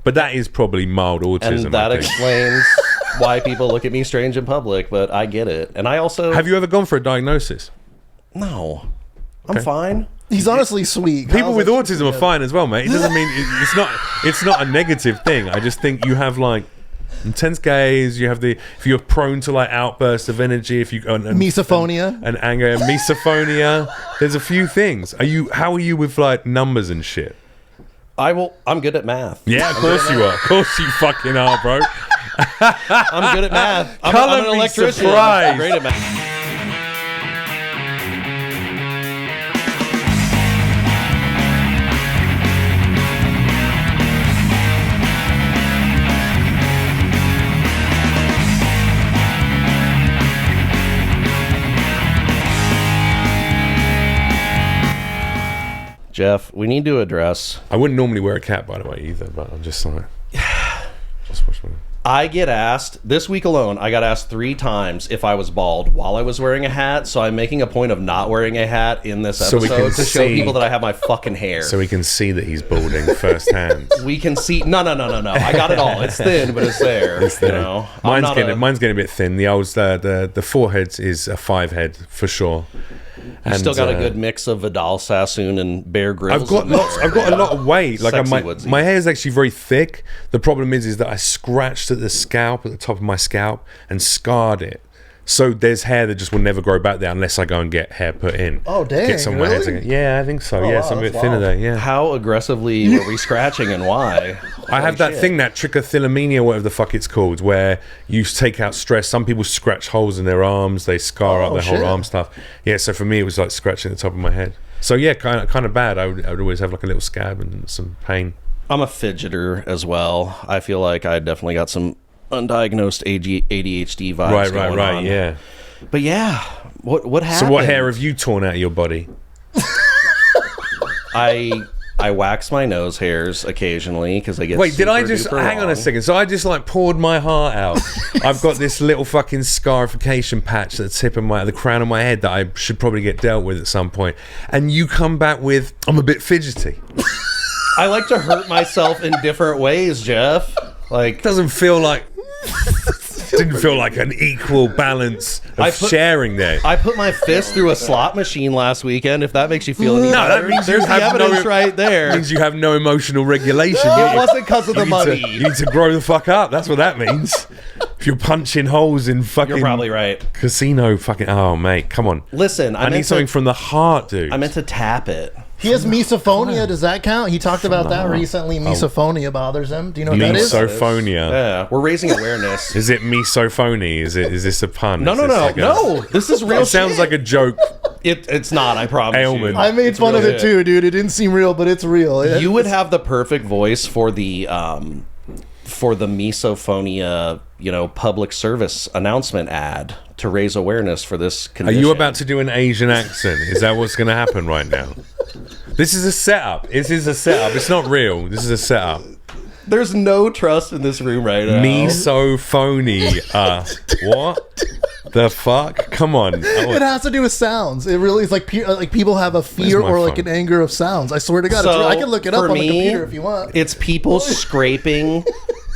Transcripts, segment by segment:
But that is probably mild autism. And that explains why people look at me strange in public, but I get it. And I also... Have you ever gone for a diagnosis? No. I'm fine. He's honestly sweet. People with autism are fine as well, mate. It doesn't mean... It's not a negative thing. I just think you have, like, intense gaze. You have if you're prone to, like, outbursts of energy. If you... Misophonia. And anger. Misophonia. There's a few things. How are you with, like, numbers and shit? I'm good at math. Yeah, of course you are. Of course you fucking are, bro. I'm good at math. I'm an electrician. Surprised. I'm great at math. Jeff, we need to address... I wouldn't normally wear a cap, by the way, either, but I'm just like... just watch me. I get asked, this week alone, I got asked 3 times if I was bald while I was wearing a hat, so I'm making a point of not wearing a hat in this episode to show people that I have my fucking hair. So we can see that he's balding firsthand. We can see... No. I got it all. It's thin, but it's there. It's there. You know? Mine's getting a bit thin. The forehead is a 5-head, for sure. You still got a good mix of Vidal Sassoon and Bear Grylls. I've got a lot of weight. Like my hair is actually very thick. The problem is that I scratched at the scalp, at the top of my scalp, and scarred it. So there's hair that just will never grow back there unless I go and get hair put in. Oh, dang. Get some hair to yeah, I think so. Yeah, some a bit thinner there. Yeah. How aggressively were we scratching and why? I have that thing, that trichotillomania, whatever the fuck it's called, where you take out stress. Some people scratch holes in their arms, they scar up their whole arm stuff. Yeah, so for me it was like scratching the top of my head. So yeah, kind of bad. I would always have like a little scab and some pain. I'm a fidgeter as well. I feel like I definitely got some undiagnosed ADHD vibes going on. Yeah. But yeah, what happened? So what hair have you torn out of your body? I wax my nose hairs occasionally because I get... Wait, did I just... Hang on a second. So I just like poured my heart out. I've got this little fucking scarification patch at the tip of the crown of my head that I should probably get dealt with at some point. And you come back with, I'm a bit fidgety. I like to hurt myself in different ways, Jeff. Like... Doesn't feel like... Didn't feel like an equal balance of sharing there. I put my fist through a slot machine last weekend. If that makes you feel any better, that means there's the evidence right there. Means you have no emotional regulation. It wasn't because of the money. You need to grow the fuck up. That's what that means. If you're punching holes in fucking... You're probably right. Casino fucking... Oh, mate, come on. Listen, I need something from the heart, dude. I meant to tap it. He has misophonia. Does that count? He talked about that recently. Misophonia bothers him. Do you know what that is? Misophonia. Yeah, we're raising awareness. Is it misophony? Is this a pun? No. This is real. It sounds like a joke. It's not. I promise ailment. you. I made fun of it too, dude. It didn't seem real, but it's real. You would have the perfect voice for the misophonia, public service announcement ad to raise awareness for this condition. Are you about to do an Asian accent? Is that what's going to happen right now? This is a setup. It's not real. This is a setup. There's no trust in this room right now. Misophonia. What the fuck? Come on. It has to do with sounds. It really is like people have a fear or like an anger of sounds. I swear to God. So, I can look it up on the computer if you want. It's people scraping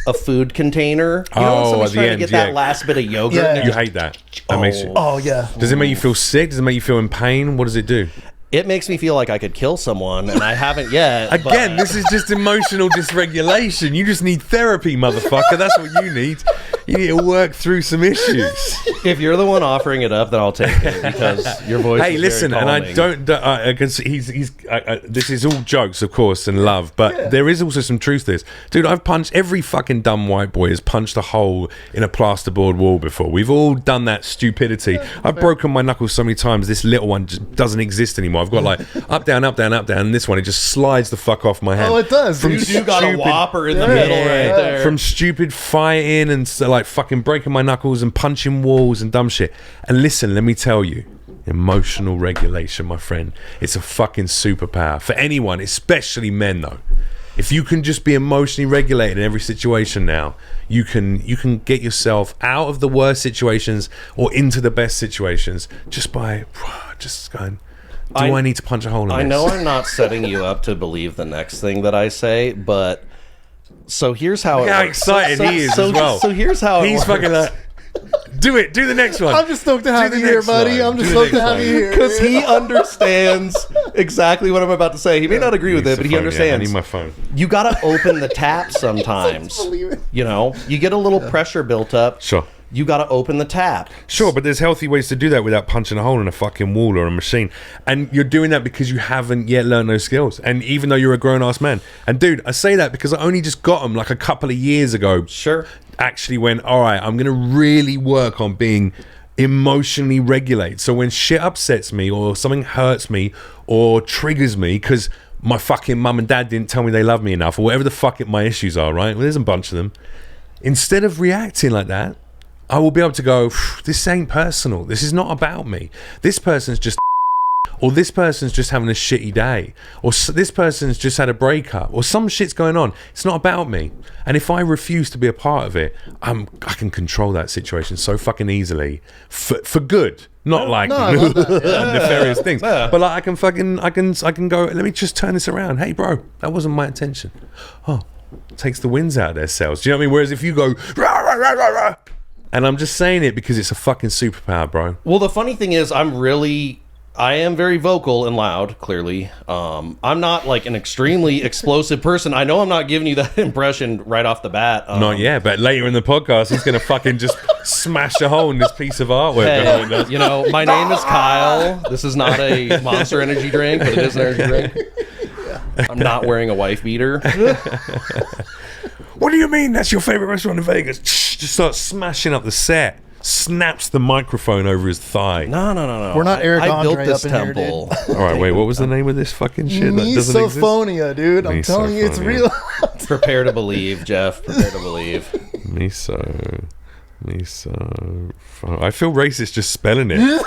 a food container. You know when somebody's trying to get that last bit of yogurt? Yeah. You hate that. That makes you... Oh, yeah. Does it make you feel sick? Does it make you feel in pain? What does it do? It makes me feel like I could kill someone, and I haven't yet. Again, this is just emotional dysregulation. You just need therapy, motherfucker. That's what you need. You need to work through some issues. If you're the one offering it up, then I'll take it because your voice. Hey, is listen, very and I calming. don't. Because this is all jokes, of course, and love, but there is also some truth to this, dude. I've punched every fucking dumb white boy has punched a hole in a plasterboard wall before. We've all done that stupidity. I've broken my knuckles so many times. This little one just doesn't exist anymore. I've got like up, down, up, down, up, down. And this one, it just slides the fuck off my hand. Oh, it does. You got a whopper in the middle right there. From stupid fighting and like fucking breaking my knuckles and punching walls and dumb shit. And listen, let me tell you, emotional regulation, my friend, it's a fucking superpower for anyone, especially men though. If you can just be emotionally regulated in every situation now, you can get yourself out of the worst situations or into the best situations just by just going, I need to punch a hole in this? I know I'm not setting you up to believe the next thing that I say, but So here's how Look it how works. excited he is as well. So here's how it He's works. fucking like, do the next one. I'm just stoked to have Do you the here, next buddy. one. I'm just Do the stoked to next have you one. here. Because he understands exactly what I'm about to say. He may not agree with it, but he Misophonia. understands. I need my phone. You gotta open the tap sometimes. Believe it. You know, you get a little pressure built up. Sure. You gotta open the tap. Sure, but there's healthy ways to do that without punching a hole in a fucking wall or a machine. And you're doing that because you haven't yet learned those skills. And even though you're a grown-ass man. And dude, I say that because I only just got them like a couple of years ago. Sure. Actually went, all right, I'm going to really work on being emotionally regulated. So when shit upsets me or something hurts me or triggers me because my fucking mum and dad didn't tell me they love me enough or whatever the fuck my issues are, right? Well, there's a bunch of them. Instead of reacting like that, I will be able to go, this ain't personal. This is not about me. This person's just or this person's just having a shitty day, or this person's just had a breakup, or some shit's going on. It's not about me. And if I refuse to be a part of it, I can control that situation so fucking easily for good. Not like nefarious things, but like I can go. Let me just turn this around. Hey, bro, that wasn't my intention. Oh, takes the winds out of their sails. Do you know what I mean? Whereas if you go rah, rah, rah, rah, rah, and I'm just saying it because it's a fucking superpower, bro. Well, the funny thing is, I am very vocal and loud, clearly. I'm not like an extremely explosive person. I know I'm not giving you that impression right off the bat. Not yet, but later in the podcast, he's going to fucking just smash a hole in this piece of artwork. Hey, you know, my name is Kyle. This is not a Monster energy drink, but it is an energy drink. I'm not wearing a wife beater. What do you mean that's your favorite restaurant in Vegas? Just starts smashing up the set. Snaps the microphone over his thigh. No. We're not Eric I built Andre this up in here, temple. dude. All right, wait, what was the name of this fucking shit that doesn't exist? Misophonia, dude. I'm telling you, it's real. Prepare to believe, Jeff. Prepare to believe. Miso. I feel racist just spelling it.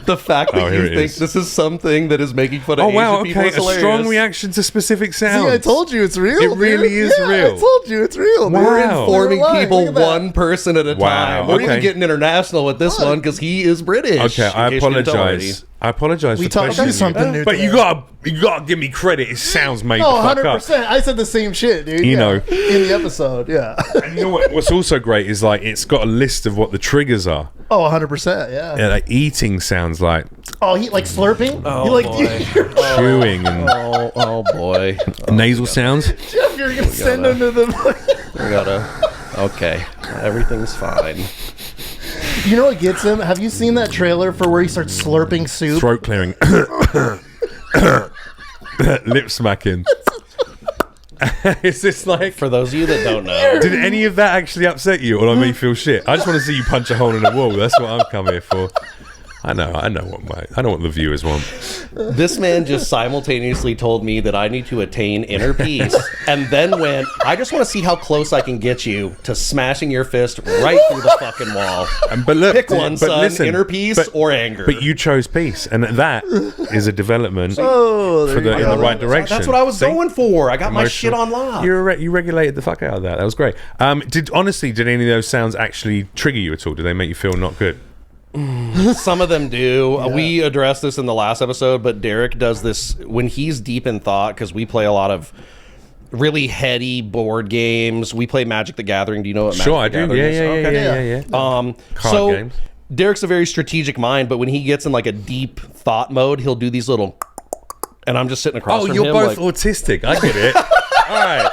The fact that here you it think is. this is something that is making fun of Asian people is a hilarious. strong reaction to specific sounds. See, I told you it's real. It really dude. is Yeah, real. I told you it's real. Wow. Dude. We're Wow. informing Look people at that. one person at a Wow, time. We're even okay. getting international with this one because he is British. Okay, I in case you didn't tell already. apologize. I apologize We for talked questioning about something new But today. you gotta give me credit. It sounds made Oh, the fuck up. 100%. I said the same shit, dude. You know. in the episode, yeah. And you know what's also great is like it's got a list of what the triggers are. Oh, 100%, yeah. Yeah, like eating sounds like Oh, he like slurping? Oh, you like boy. chewing and Oh boy. nasal sounds. Jeff, you're gonna send him to the. We gotta. Okay, everything's fine. You know what gets him? Have you seen that trailer for where he starts slurping soup? Throat clearing. Lip smacking. Is this like... For those of you that don't know, Did any of that actually upset you or make you feel shit? I just want to see you punch a hole in a wall. That's what I'm come here for. I know what the viewers want. this man just simultaneously told me that I need to attain inner peace, and then went, I just want to see how close I can get you to smashing your fist right through the fucking wall. But look, Pick one, but son, listen, inner peace but- or anger. But you chose peace, and that is a development Oh, there for the, you in go. the right direction. That's what I was See? going for. I got my shit Emotional- on lock. You regulated the fuck out of that. That was great. Did any of those sounds actually trigger you at all? Did they make you feel not good? Some of them do. We addressed this in the last episode, but Derek does this when he's deep in thought, because we play a lot of really heady board games. We play Magic the Gathering. Do you know what Magic Sure, I the do. Gathering is? Yeah. Card so games. Derek's a very strategic mind, but when he gets in like a deep thought mode, he'll do these little, and I'm just sitting across Oh, from you're him both like, autistic. I get it. All right.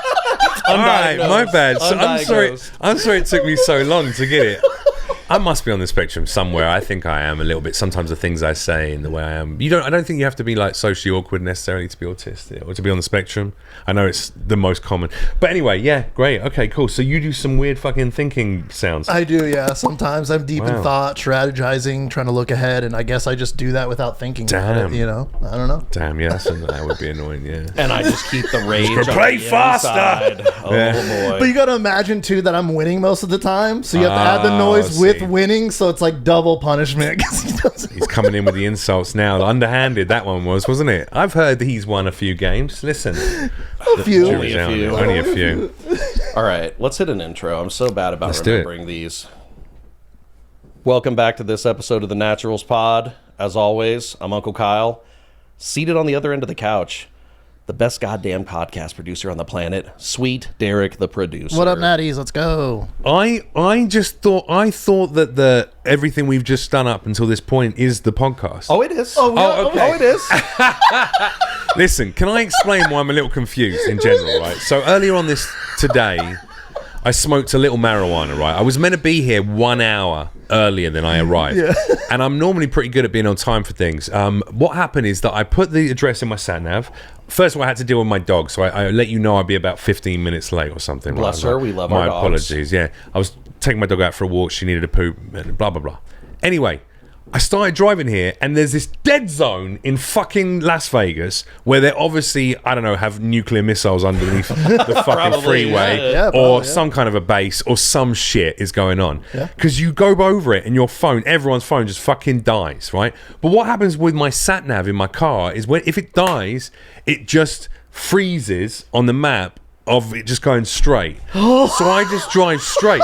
All right, my bad. So Undiagnosed. I'm sorry it took me so long to get it. I must be on the spectrum somewhere. I think I am a little bit. Sometimes the things I say and the way I am. I don't think you have to be like socially awkward necessarily to be autistic or to be on the spectrum. I know it's the most common. But anyway, yeah, great. Okay, cool. So you do some weird fucking thinking sounds. I do, yeah. Sometimes I'm deep Wow. in thought, strategizing, trying to look ahead, and I guess I just do that without thinking about Damn. it, you know? I don't know. Damn, yeah, that would be annoying, yeah. and I just keep the rage. Just on play the faster. inside. Oh Yeah. boy. But you got to imagine, too, that I'm winning most of the time. So you have to add the noise I with see. winning, so it's like double punishment. 'cause he doesn't He's coming in with the insults now. Underhanded, that one was, wasn't it? I've heard that he's won a few games. Listen. a few. Only a few. Only a few. All right, let's hit an intro. I'm so bad about Let's do it. remembering these. Welcome back to this episode of the Naturals Pod. As always, I'm Uncle Kyle, seated on the other end of the couch. the best goddamn podcast producer on the planet, Sweet Derek, the producer. What up, Natties? Let's go. I thought that everything we've just done up until this point is the podcast. Oh, it is. okay. It is. Listen, can I explain why I'm a little confused in general, right? So earlier on today, I smoked a little marijuana, right? I was meant to be here 1 hour earlier than I arrived. Yeah. And I'm normally pretty good at being on time for things. What happened is that I put the address in my sat-nav. First of all, I had to deal with my dog, so I let you know I'd be about 15 minutes late or something. Bless her, we love our dogs. My apologies, yeah. I was taking my dog out for a walk, she needed a poop, blah, blah, blah. Anyway, I started driving here, and there's this dead zone in fucking Las Vegas where they obviously, I don't know, have nuclear missiles underneath the fucking freeway, or some kind of a base, or some shit is going on. Because you go over it, and your phone, everyone's phone just fucking dies, right? But what happens with my sat nav in my car is if it dies, it just freezes on the map of it just going straight. So I just drive straight.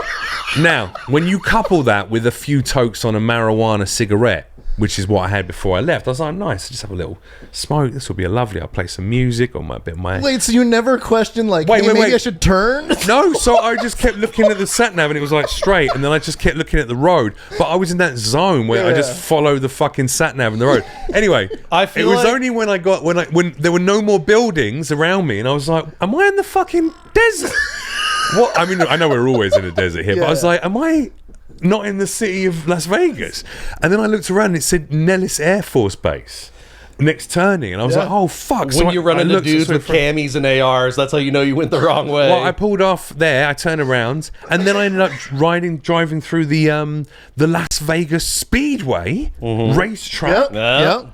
Now, when you couple that with a few tokes on a marijuana cigarette, which is what I had before I left, I was like, nice, just have a little smoke. This will be lovely. I'll play some music or my bit of my... Wait, so you never questioned, like, hey, maybe I should turn? No, so I just kept looking at the sat-nav and it was like straight, and then I just kept looking at the road. But I was in that zone where I just followed the fucking sat-nav and the road. Anyway, it was only when there were no more buildings around me, and I was like, am I in the fucking desert? What? I mean, I know we're always in a desert here, but I was like, am I not in the city of Las Vegas? And then I looked around and it said Nellis Air Force Base next turning, and I was like, oh fuck. When you run into dudes with camis and ARs, that's how you know you went the wrong way. Well, I pulled off there, I turned around, and then I ended up driving through the Las Vegas Speedway racetrack,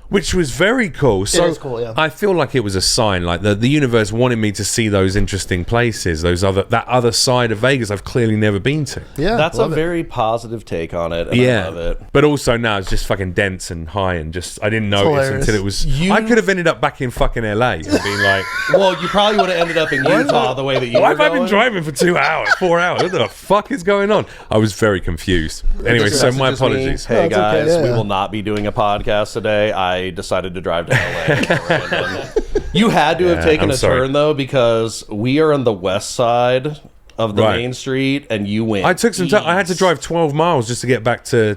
which was very cool. So it is cool, yeah. I feel like it was a sign, like the universe wanted me to see those interesting places, that other side of Vegas I've clearly never been to. Yeah, that's a very positive take on it, and I love it. But also now it's just fucking dense and high, and just I didn't notice until it was. I could have ended up back in fucking LA and been like, well, you probably would have ended up in Utah the way that you why were have I been driving for 4 hours? What the fuck is going on? I was very confused. Anyway, so my apologies. Hey guys, we will not be doing a podcast today. I decided to drive to LA. You had to have taken a turn though, because we are on the west side of the main street, and you went. I took some time. I had to drive 12 miles just to get back to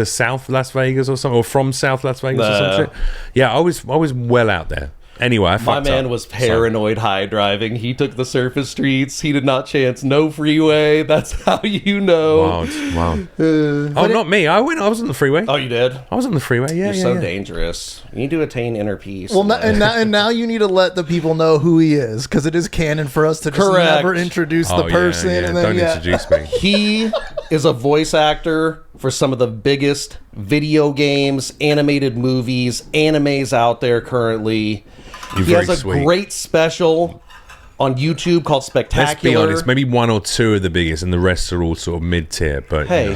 South Las Vegas or something, or from South Las Vegas or some shit. Yeah, I was well out there. Anyway, my man was paranoid high driving. He took the surface streets. He did not chance no freeway. That's how you know. Wow. Not me. I was on the freeway. Oh, you did? I was on the freeway. Yeah, You're so dangerous. You need to attain inner peace. Well, and now you need to let the people know who he is, because it is canon for us to just never introduce the person. And then, don't introduce me. He is a voice actor for some of the biggest video games, animated movies, animes out there currently. He has a great special on YouTube called Spectacular. Let's be honest, maybe one or two are the biggest, and the rest are all sort of mid-tier. But hey,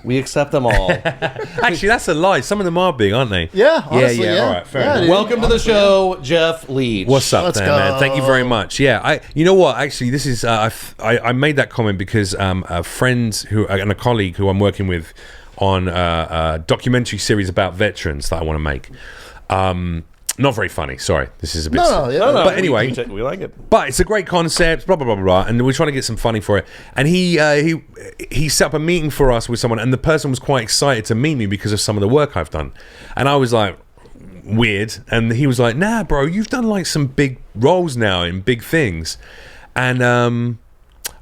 we accept them all. Actually, that's a lie. Some of them are big, aren't they? Yeah, honestly, yeah. All right, fair enough. Welcome to the show, Jeff Leach. What's up, man? Thank you very much. Yeah, you know what? Actually, this is I made that comment because a friend and a colleague who I'm working with on a documentary series about veterans that I want to make. Not very funny. Sorry, this is a bit. No. But anyway, we like it. But it's a great concept. Blah blah blah blah. And we're trying to get some funny for it. And he set up a meeting for us with someone, and the person was quite excited to meet me because of some of the work I've done. And I was like, weird. And he was like, nah, bro, you've done like some big roles now in big things, and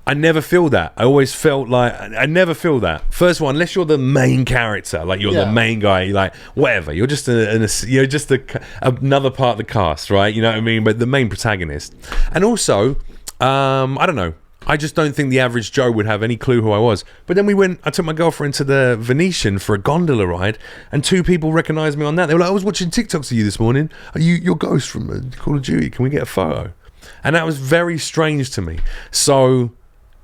I never feel that. I always felt like I never feel that. First of all, unless you're the main character, like you're the main guy, like whatever. You're just another part of the cast, right? You know what I mean? But the main protagonist. And also, I don't know. I just don't think the average Joe would have any clue who I was. But then I took my girlfriend to the Venetian for a gondola ride, and 2 people recognized me on that. They were like, I was watching TikToks of you this morning. Are you your Ghost from Call of Duty? Can we get a photo? And that was very strange to me. So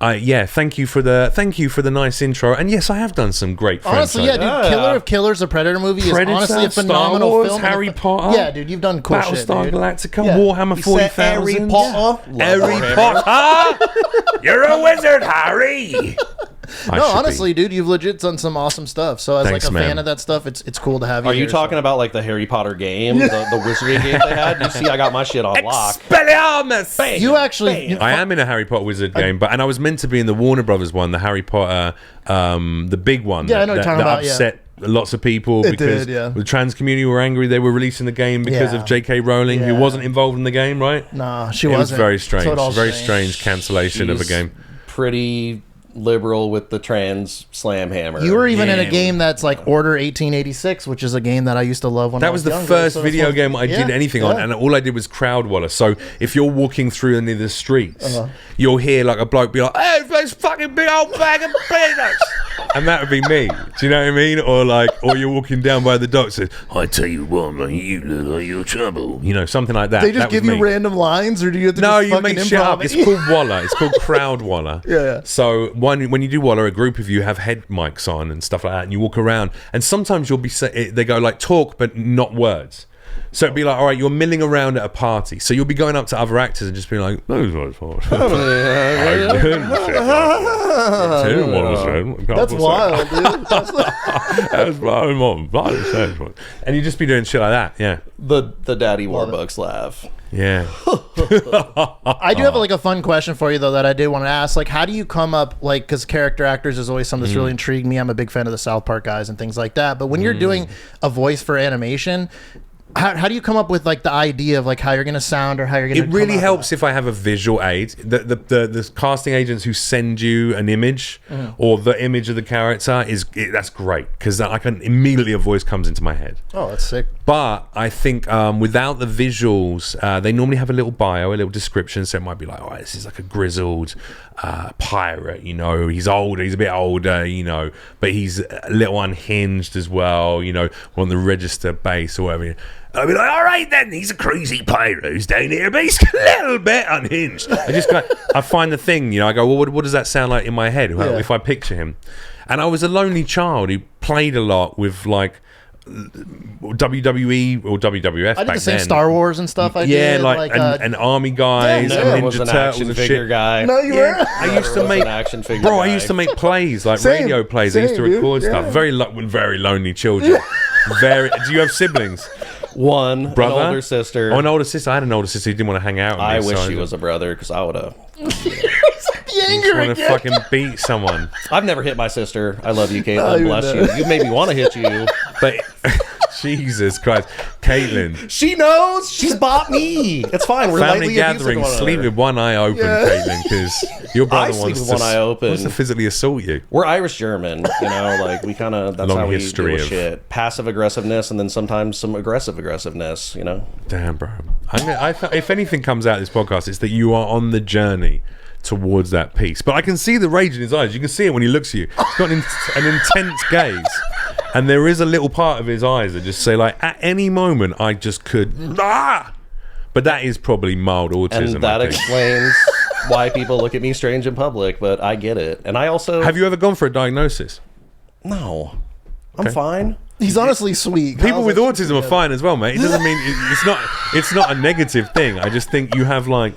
thank you for the nice intro. And yes, I have done some great friends. Honestly, dude, Killer of Killers, a Predator movie, is honestly a phenomenal Star Wars, film. Harry Potter. Yeah, dude, you've done cool shit, Battlestar dude. Galactica, Warhammer 40,000. Harry Potter. Harry Potter. You're a wizard, Harry. No, honestly, dude, you've legit done some awesome stuff. So as Thanks, like a fan man. of that stuff, it's cool to have you. Are you here, talking about like the Harry Potter game, the wizardry game they had? You see, I got my shit on lock. Expelliarmus! Bam, You actually, bam. I am in a Harry Potter wizard game, and I was meant to be in the Warner Brothers one, the Harry Potter, the big one. Yeah, I know what you're talking about, yeah. upset lots of people It because did, yeah. the trans community were angry. They were releasing the game because Yeah. of J.K. Rowling, who Yeah. wasn't involved in the game, right? Nah, she It wasn't. was very strange. So it all Very changed. strange cancellation of a She's game. Pretty liberal with the trans slam hammer. You were even in a Yeah. game that's like Order 1886, which is a game that I used to love when I That was was the younger, first so that's video what- game I did Yeah, anything on, yeah. and all I did was crowd waller. So if you're walking through any of the streets, Uh-huh. you'll hear like a bloke be like, "Hey, this fucking big old bag of peanuts," and that would be me. Do you know what I mean? Or you're walking down by the docks, says, "I tell you what, man, you look like you're trouble." You know, something like that. They just That was give you me. random lines, or do you have to No, just you fucking make shit improv up. it? It's called Waller. It's called crowd Waller. Yeah. So when you do Waller, a group of you have head mics on and stuff like that, and you walk around, and sometimes you'll be they go like talk but not words. So it'd be like, all right, you're milling around at a party, so you'll be going up to other actors and just being like, "Those words for That's wild, dude. And you just be doing shit like that, yeah, the Daddy Warbucks laugh. yeah. I do have like a fun question for you though that I did want to ask. Like, how do you come up because character actors is always something that's really intrigued me. I'm a big fan of the South Park guys and things like that. But when you're doing a voice for animation, how do you come up with like the idea of like how you're gonna sound or how you're gonna? It really helps if I have a visual aid. The casting agents who send you an image or the image of the character that's great because I can immediately a voice comes into my head. Oh, that's sick. But I think without the visuals, they normally have a little bio, a little description. So it might be like, "Oh, this is like a grizzled pirate. You know, he's older. He's a bit older. You know, but he's a little unhinged as well. You know, on the register base or whatever." I'll be like, "All right then, he's a crazy pirate who's down here, but he's a little bit unhinged." I find the thing, you know, I go, "Well, what does that sound like in my head if I picture him?" And I was a lonely child who played a lot with like WWE or WWF. I did back the same then. Star Wars and stuff. and army guys, Yeah, and I Ninja was an Turtles action and figure shit. guy. No, you Yeah, were. I used to Was make an action figure bro. I guy. used to make plays like Same, radio plays. I used to same, dude. record stuff. Yeah. Very lonely children. Very. Do you have siblings? One Brother? an older sister. Oh, an older sister. I had an older sister who didn't want to hang out with me. I wish so she was a brother because I would have. The just anger want to again. fucking beat someone. I've never hit my sister. I love you, Oh, Caitlin. you Bless know. you. You made me want to hit you. But Jesus Christ, Caitlin. She knows. She's bought me. It's fine. We're Family lightly abusive to gathering, one sleep another. with one eye open, Yeah. Caitlin, because your brother I sleep wants with to one eye open. wants to physically assault you. We're Irish German, you know, like we kind of that's Long how we history do with of- shit. Passive aggressiveness, and then sometimes some aggressiveness. You know, Damn, bro. If anything comes out of this podcast, it's that you are on the journey towards that peace. But I can see the rage in his eyes. You can see it when he looks at you. He's got an intense gaze. And there is a little part of his eyes that just say, like, at any moment, I just could... Ah! But that is probably mild autism, and that I think. explains why people look at me strange in public. But I get it, and I also Have you ever gone for a diagnosis? no, I'm fine. He's honestly sweet. People Kyle's with like- autism are fine as well, mate. It doesn't mean... It's not a negative thing. I just think you have, like...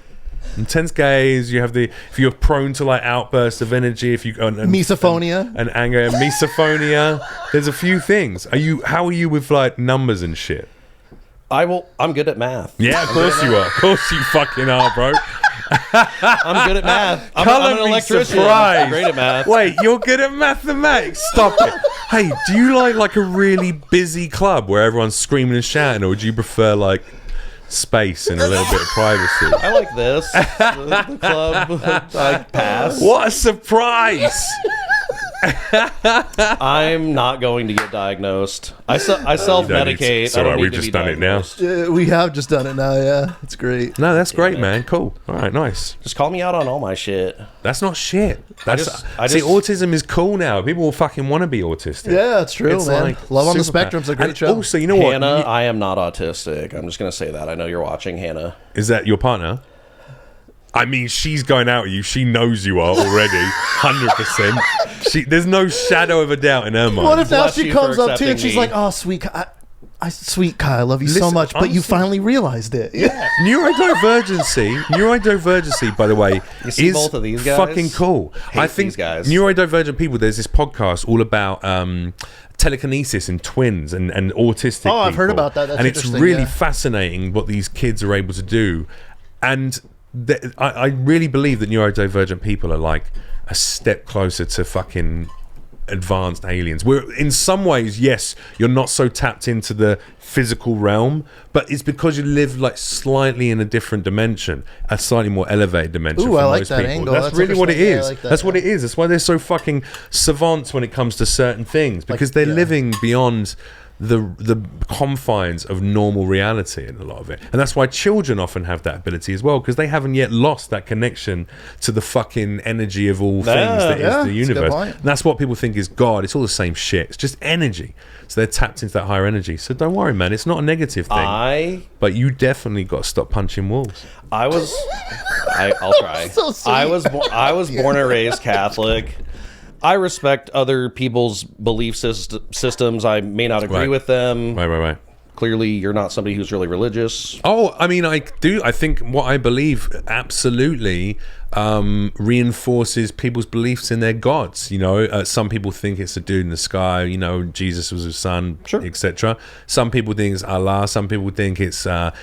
intense gaze. You have if you're prone to like outbursts of energy. If you Misophonia and anger and misophonia. There's a few things. How are you with like numbers and shit? I'm good at math. Yeah, of course you are. Of course you fucking are, bro. I'm good at math. I'm Colour an me electrician. surprised. I'm great at math. Wait, you're good at mathematics? Stop it. Hey, do you like a really busy club where everyone's screaming and shouting, or do you prefer like space and a little bit of privacy? I like this. The club. I pass. What a surprise! I'm not going to get diagnosed. I self-medicate. It's all I don't right, need we've to just be done it now. diagnosed. We have just done it now. Yeah, it's great. No, that's great, man. Cool. All right, nice. Just call me out on all my shit. That's not shit. That's I see, just- autism is cool now. People will fucking want to be autistic. Yeah, it's true, It's man. like Love on the superpower. Spectrum's a great And show. Also, you know what? Hannah, I am not autistic. I'm just going to say that. I know you're watching, Hannah. Is that your partner? I mean, she's going out with you. She knows you are already, 100%. There's no shadow of a doubt in her mind. What if now Bless she you comes for up to you and accepting she's me. like, "Oh, sweet, Sweet Kai, I love you so Listen, much, but you finally realized it. Yeah. Neurodivergency, by the way, see is both of these guys? fucking cool. Hate I think these guys. neurodivergent people, there's this podcast all about telekinesis and twins and autistic people. I've heard about that. That's and it's interesting, really yeah. fascinating what these kids are able to do. And I really believe that neurodivergent people are like a step closer to fucking advanced aliens. We're in some ways, yes, you're not so tapped into the physical realm, but it's because you live like slightly in a different dimension, a slightly more elevated dimension. Ooh, for I like most that people. angle. That's That's really what it interesting. is. Yeah, I like that, That's what it is. That's why they're so fucking savants when it comes to certain things, because they're living beyond the confines of normal reality in a lot of it. And that's why children often have that ability as well, because they haven't yet lost that connection to the fucking energy of all things that is the that's a good universe. point. And that's what people think is God. It's all the same shit. It's just energy. So they're tapped into that higher energy. So don't worry, man. It's not a negative thing. But you definitely got to stop punching walls. I'll try. So sweet. I was born and raised Catholic. I respect other people's belief systems. I may not agree with them. Right. Clearly, you're not somebody who's really religious. Oh, I mean, I do. I think what I believe absolutely reinforces people's beliefs in their gods. You know, some people think it's a dude in the sky. You know, Jesus was his son, Sure. etc. Some people think it's Allah. Some people think it's a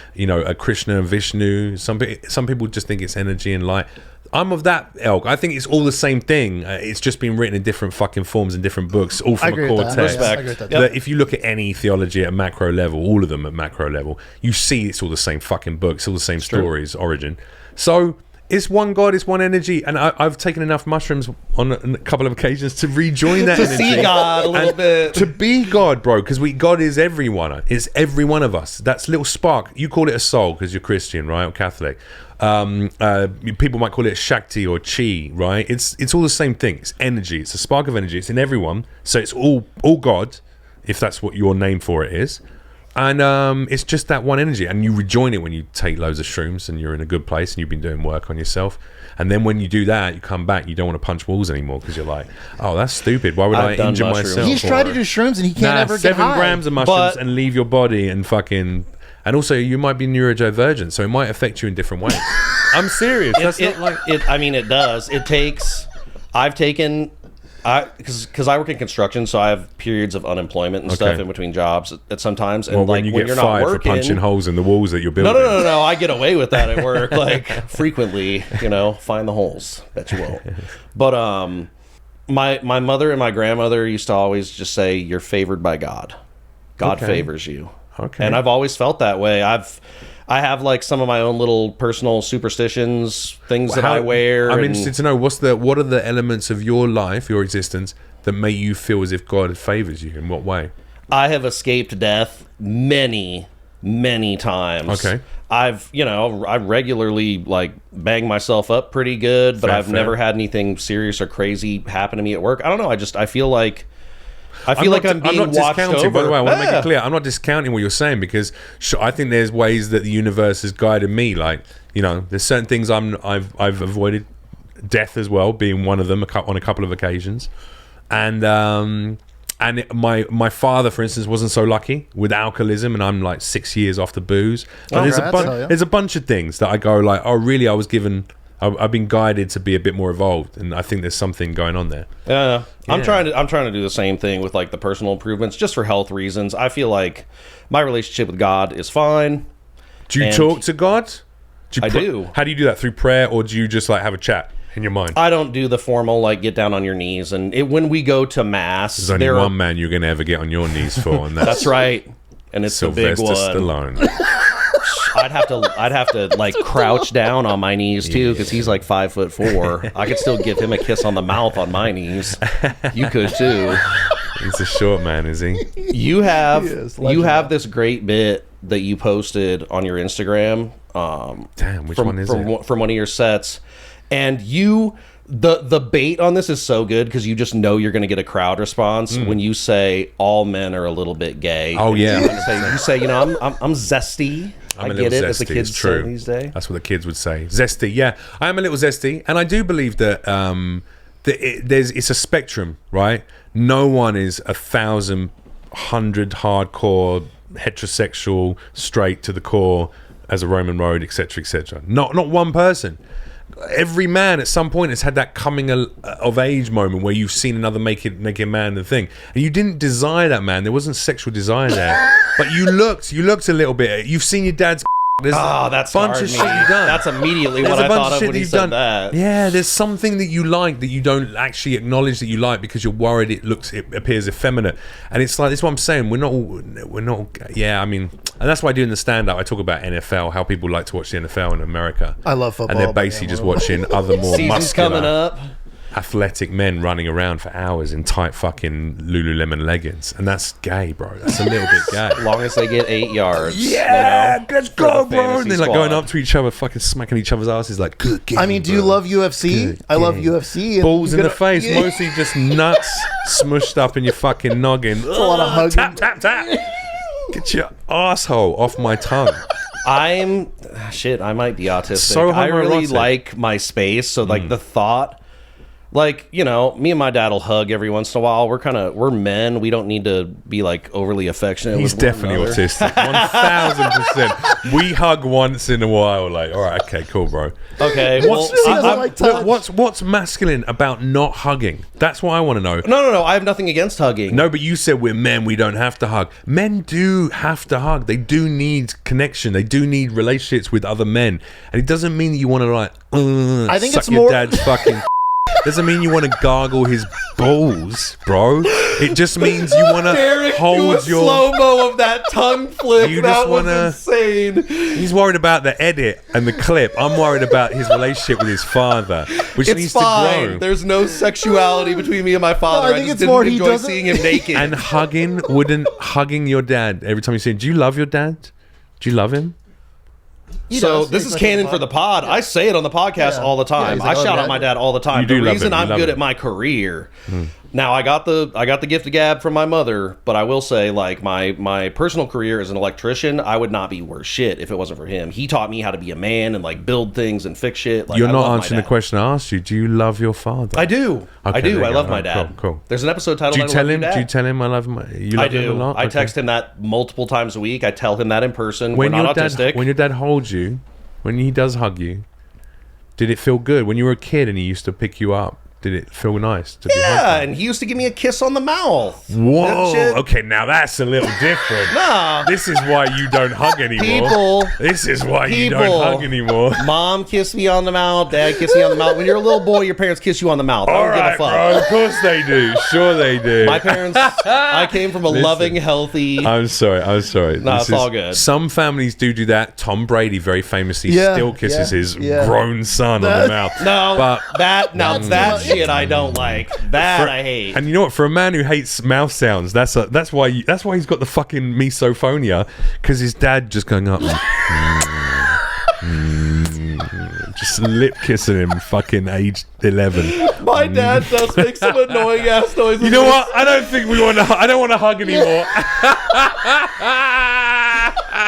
Krishna, Vishnu. Some people just think it's energy and light. I'm of that ilk. I think it's all the same thing. It's just been written in different fucking forms in different books, all from a core text. Respect. I agree with that. That if you look at any theology at macro level, all of them at macro level, you see it's all the same fucking books, all the same stories, origin. So it's one God, it's one energy, and I've taken enough mushrooms on a couple of occasions to rejoin that energy. See God a little bit. To be God, bro, because God is everyone. It's every one of us. That's little spark. You call it a soul because you're Christian, right, or Catholic. People might call it Shakti or Chi, right? It's all the same thing. It's energy. It's a spark of energy. It's in everyone. So it's all God, if that's what your name for it is. And it's just that one energy. And you rejoin it when you take loads of shrooms and you're in a good place and you've been doing work on yourself. And then when you do that, you come back, you don't want to punch walls anymore because you're like, oh, that's stupid. Why would I injure myself? He's tried to do shrooms and he can't ever get high. 7 grams of mushrooms and leave your body and fucking... And also, you might be neurodivergent, so it might affect you in different ways. I'm serious. It does. It takes... I've taken... Because I work in construction, so I have periods of unemployment and stuff in between jobs at sometimes. And when you're not fired working, for punching holes in the walls that you're building. No. I get away with that at work. Like frequently, find the holes. Bet you won't. But my mother and my grandmother used to always just say, "You're favored by God. God favors you." Okay. And I've always felt that way. I have like some of my own little personal superstitions, things that I wear. I'm interested to know what are the elements of your life, your existence, that make you feel as if God favors you. In what way? I have escaped death many times. Okay. I regularly like bang myself up pretty good, but I've never had anything serious or crazy happen to me at work. I don't know. I feel like I'm being watched over. By the way, I want to make it clear. I'm not discounting what you're saying because I think there's ways that the universe has guided me. Like, there's certain things I've avoided, death as well being one of them on a couple of occasions, and my father, for instance, wasn't so lucky with alcoholism, and I'm like 6 years off the booze. But there's a bunch of things that I go like, oh, really? I've been guided to be a bit more evolved, and I think there's something going on there. Yeah. I'm trying to do the same thing with like the personal improvements, just for health reasons. I feel like my relationship with God is fine. Do you talk to God? I do. How do you do that? Through prayer, or do you just like have a chat in your mind? I don't do the formal like get down on your knees, and when we go to mass, there's only one man you're going to ever get on your knees for, and that's right. And it's Sylvester the big Stallone. one. I'd have to like crouch down on my knees too, because he's like 5'4". I could still give him a kiss on the mouth on my knees. You could too. He's a short man, is he? You have this great bit that you posted on your Instagram. Damn, which one is it? From one of your sets, and the bait on this is so good because you just know you're going to get a crowd response when you say all men are a little bit gay. Oh yeah, you say I'm zesty. I get it, as the kids say these days. That's what the kids would say. Zesty, yeah. I am a little zesty, and I do believe that it's a spectrum, right? No one is 1,100 hardcore heterosexual, straight to the core, as a Roman road, etc., etc. Not one person. Every man at some point has had that coming of age moment where you've seen another naked man the thing, and you didn't desire that man. There wasn't sexual desire there, but you looked a little bit. You've seen your dad's. There's that's a bunch of shit you've done. That's immediately what I thought of when he said that. Yeah, there's something that you like that you don't actually acknowledge that you like because you're worried it appears effeminate. And it's like, this is what I'm saying. We're not. Yeah, I mean, and that's why I do in the stand-up. I talk about NFL, how people like to watch the NFL in America. I love football. And they're basically just watching other more Season's muscular, coming up. athletic men running around for hours in tight fucking Lululemon leggings, and that's gay, bro. That's a little bit gay. As long as they get 8 yards. Yeah, let's go, bro. And they're like squad. going up to each other, fucking smacking each other's asses, like good game. I mean, do you love UFC? I love UFC. Balls in the face, mostly just nuts smushed up in your fucking noggin. It's a lot of hugging. Tap, tap, tap. Get your asshole off my tongue. I might be autistic. So I really homoerotic. like my space, so like the thought, like, you know, me and my dad will hug every once in a while. We're men. We don't need to be like overly affectionate. He's with one definitely another. autistic. 1000%. We hug once in a while, like, all right, okay, cool, bro. Okay, well, What's masculine about not hugging? That's what I want to know. no. I have nothing against hugging. No, but you said we're men, we don't have to hug. Men do have to hug. They do need connection. They do need relationships with other men. And it doesn't mean that you want to like I think suck it's your more dad's fucking doesn't mean you want to gargle his balls, bro. It just means you want to hold your slow-mo of that tongue flip. You That just was wanna- insane. He's worried about the edit and the clip. I'm worried about his relationship with his father, which It's needs fine. to grow. There's no sexuality between me and my father. No, I I think just it's more didn't he enjoy doesn't- seeing him naked. And hugging your dad every time you see him. Do you love your dad? Do you love him? So does. this He's is like canon on for the pod. I say it on the podcast Yeah. all the Yeah, time. he's like, I oh, shout Dad. out my dad all the time. You do The love reason him. You I'm love good him. at my career. Now I got the gift of gab from my mother, but I will say, like, my personal career as an electrician, I would not be worth shit if it wasn't for him. He taught me how to be a man and like build things and fix shit. Like, You're I not love my answering the dad. question I asked you. Do you love your father? I do. Okay, I do. there you I go. love my Alright, dad. cool. There's an episode titled Do you "I tell Love You, him? Dad." Do you tell him I love him? You I love him a do. lot? I Okay. text him that multiple times a week. I tell him that in person. When We're not your autistic. when your dad holds you, when he does hug you, did it feel good? When you were a kid and he used to pick you up, did it feel nice to be yeah, hugged? and he used to give me a kiss on the mouth. That Whoa. shit- Okay, now that's a little different. Nah. This is why you don't hug anymore. People. This is why you People. don't hug anymore. Mom kissed me on the mouth. Dad kissed me on the mouth. When you're a little boy, your parents kiss you on the mouth. I All don't right, give a fuck. bro. Of course they do. Sure they do. My parents, I came from a loving, healthy. I'm sorry. No, it's all good. Some families do that. Tom Brady very famously Yeah, still kisses yeah, his yeah. grown son on the mouth. No, but that shit I don't like. That I hate. and you know what? For a man who hates mouth sounds, that's why he's got the fucking misophonia, because his dad just going up, just lip kissing him, fucking age 11. My dad does make some annoying ass noises. You know what? I don't want to hug anymore.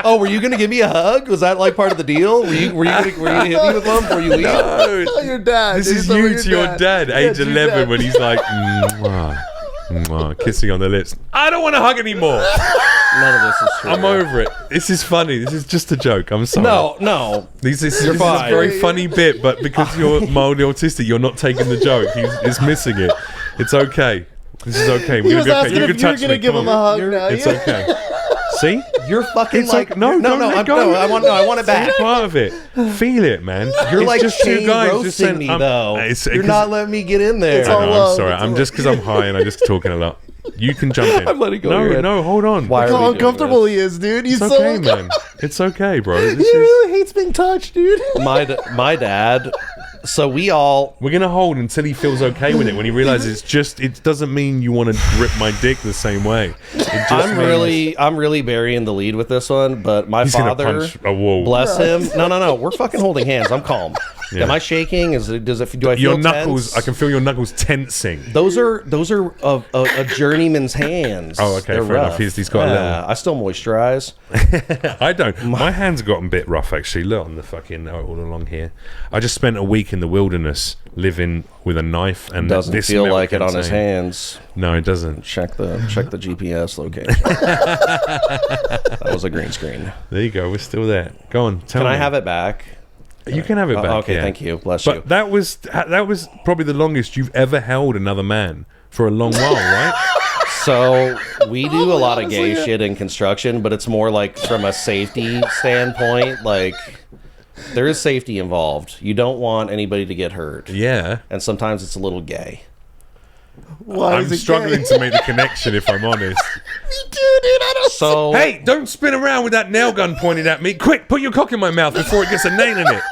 Oh, were you gonna give me a hug? Was that like part of the deal? Were you gonna hit me with one before you leave? Tell your dad. This dude. is Tell you to your dad, Yeah, age to your 11, dad. when he's like, mwah, mwah, kissing on the lips. I don't want to hug anymore. None of this is true. I'm over it. This is funny. This is just a joke. I'm sorry. No. This is a fine. very funny bit, but because you're mildly autistic, you're not taking the joke. He's missing it. It's okay. This is okay. He We're was gonna asking be okay. You if can you were touch gonna me. give Come him a on. hug now. It's Yeah. okay. See? You're fucking It's like, no, I want it back. It's part of it. Feel it, man. You're It's like just two chain guys just roasting saying, me though. it's- You're 'cause- not letting me get in there. It's I all know, love. I'm sorry. It's I'm all- just because I'm high and I'm just talking a lot. You can jump in. I'm letting go of your head. No, hold on. Why are Look we how doing uncomfortable this? he is, dude. He's It's so okay, man. It's okay, bro. This He is. really hates being touched, dude. My dad. So we all. We're gonna hold until he feels okay with it. When he realizes it doesn't mean you want to grip my dick the same way. It just I'm really burying the lead with this one, but my He's gonna father, punch a wall. bless him. No, we're fucking holding hands. I'm calm. Am I shaking? Do I feel Your knuckles, tense? I can feel your knuckles tensing. Those are a journeyman's hands. Oh, okay, They're fair enough. rough. He's got a little... I still moisturize. I don't. My hands have gotten a bit rough, actually. Look on the fucking... all along here. I just spent a week in the wilderness living with a knife, and Doesn't this feel smell like it on his insane. hands. No, it doesn't. Check the GPS location. That was a green screen. There you go. We're still there. Go on. Tell Can me. I have it back? You can have it back. Okay, yeah. thank you. Bless But you. that was probably the longest you've ever held another man for a long while, right? So we do a lot of gay shit in construction, but it's more like from a safety standpoint. Like there is safety involved. You don't want anybody to get hurt. Yeah. And sometimes it's a little gay. Why I'm is it struggling gay? to make the connection, if I'm honest. Me too, dude. I don't. So Hey, don't spin around with that nail gun pointed at me. Quick, put your cock in my mouth before it gets a nail in it.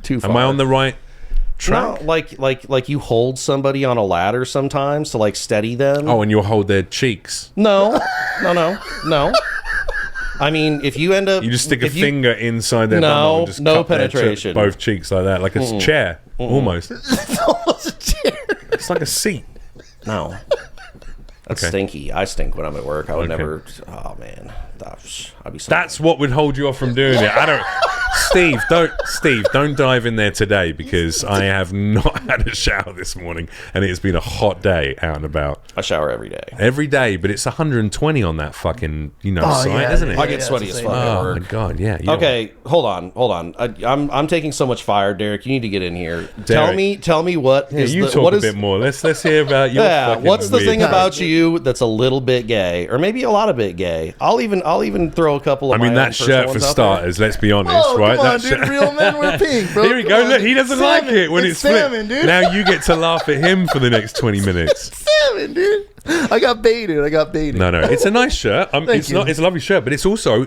too far. Am I on the right track? No, like you hold somebody on a ladder sometimes to like steady them. Oh, and you'll hold their cheeks. No. I mean, if you end up... You just stick a if you- finger inside their No, bum and just no cup their penetration. both cheeks like that, like a chair, almost. It's almost a chair. It's like a seat. No. That's Okay. stinky. I stink when I'm at work. I would Okay. never... Oh, man. I'd be so... That's what would hold you off from doing it. I don't... Steve, don't dive in there today because I have not had a shower this morning and it has been a hot day out and about. I shower every day. Every day, but it's 120 on that fucking, site, yeah, isn't it? I get sweaty it's as insane. fuck at Oh my work. god, yeah. you don't- Okay, hold on. I'm taking so much fire, Derek. You need to get in here. Tell me what Yeah, is you the talk what a is bit more. Let's hear about your yeah. fucking What's the weird- thing about you that's a little bit gay, or maybe a lot of bit gay? I'll even throw a couple I of. mean, my that own shirt personal for ones out there. starters. Let's be honest, Oh, right? come on, That dude. shirt- Real men wear pink, bro. Here we Come go. on, Look, dude. he doesn't Salmon. like it when it's flipped. salmon, dude. Now you get to laugh at him for the next 20 minutes. Salmon, dude. I got baited. No, it's a nice shirt. It's you. not. It's a lovely shirt, but it's also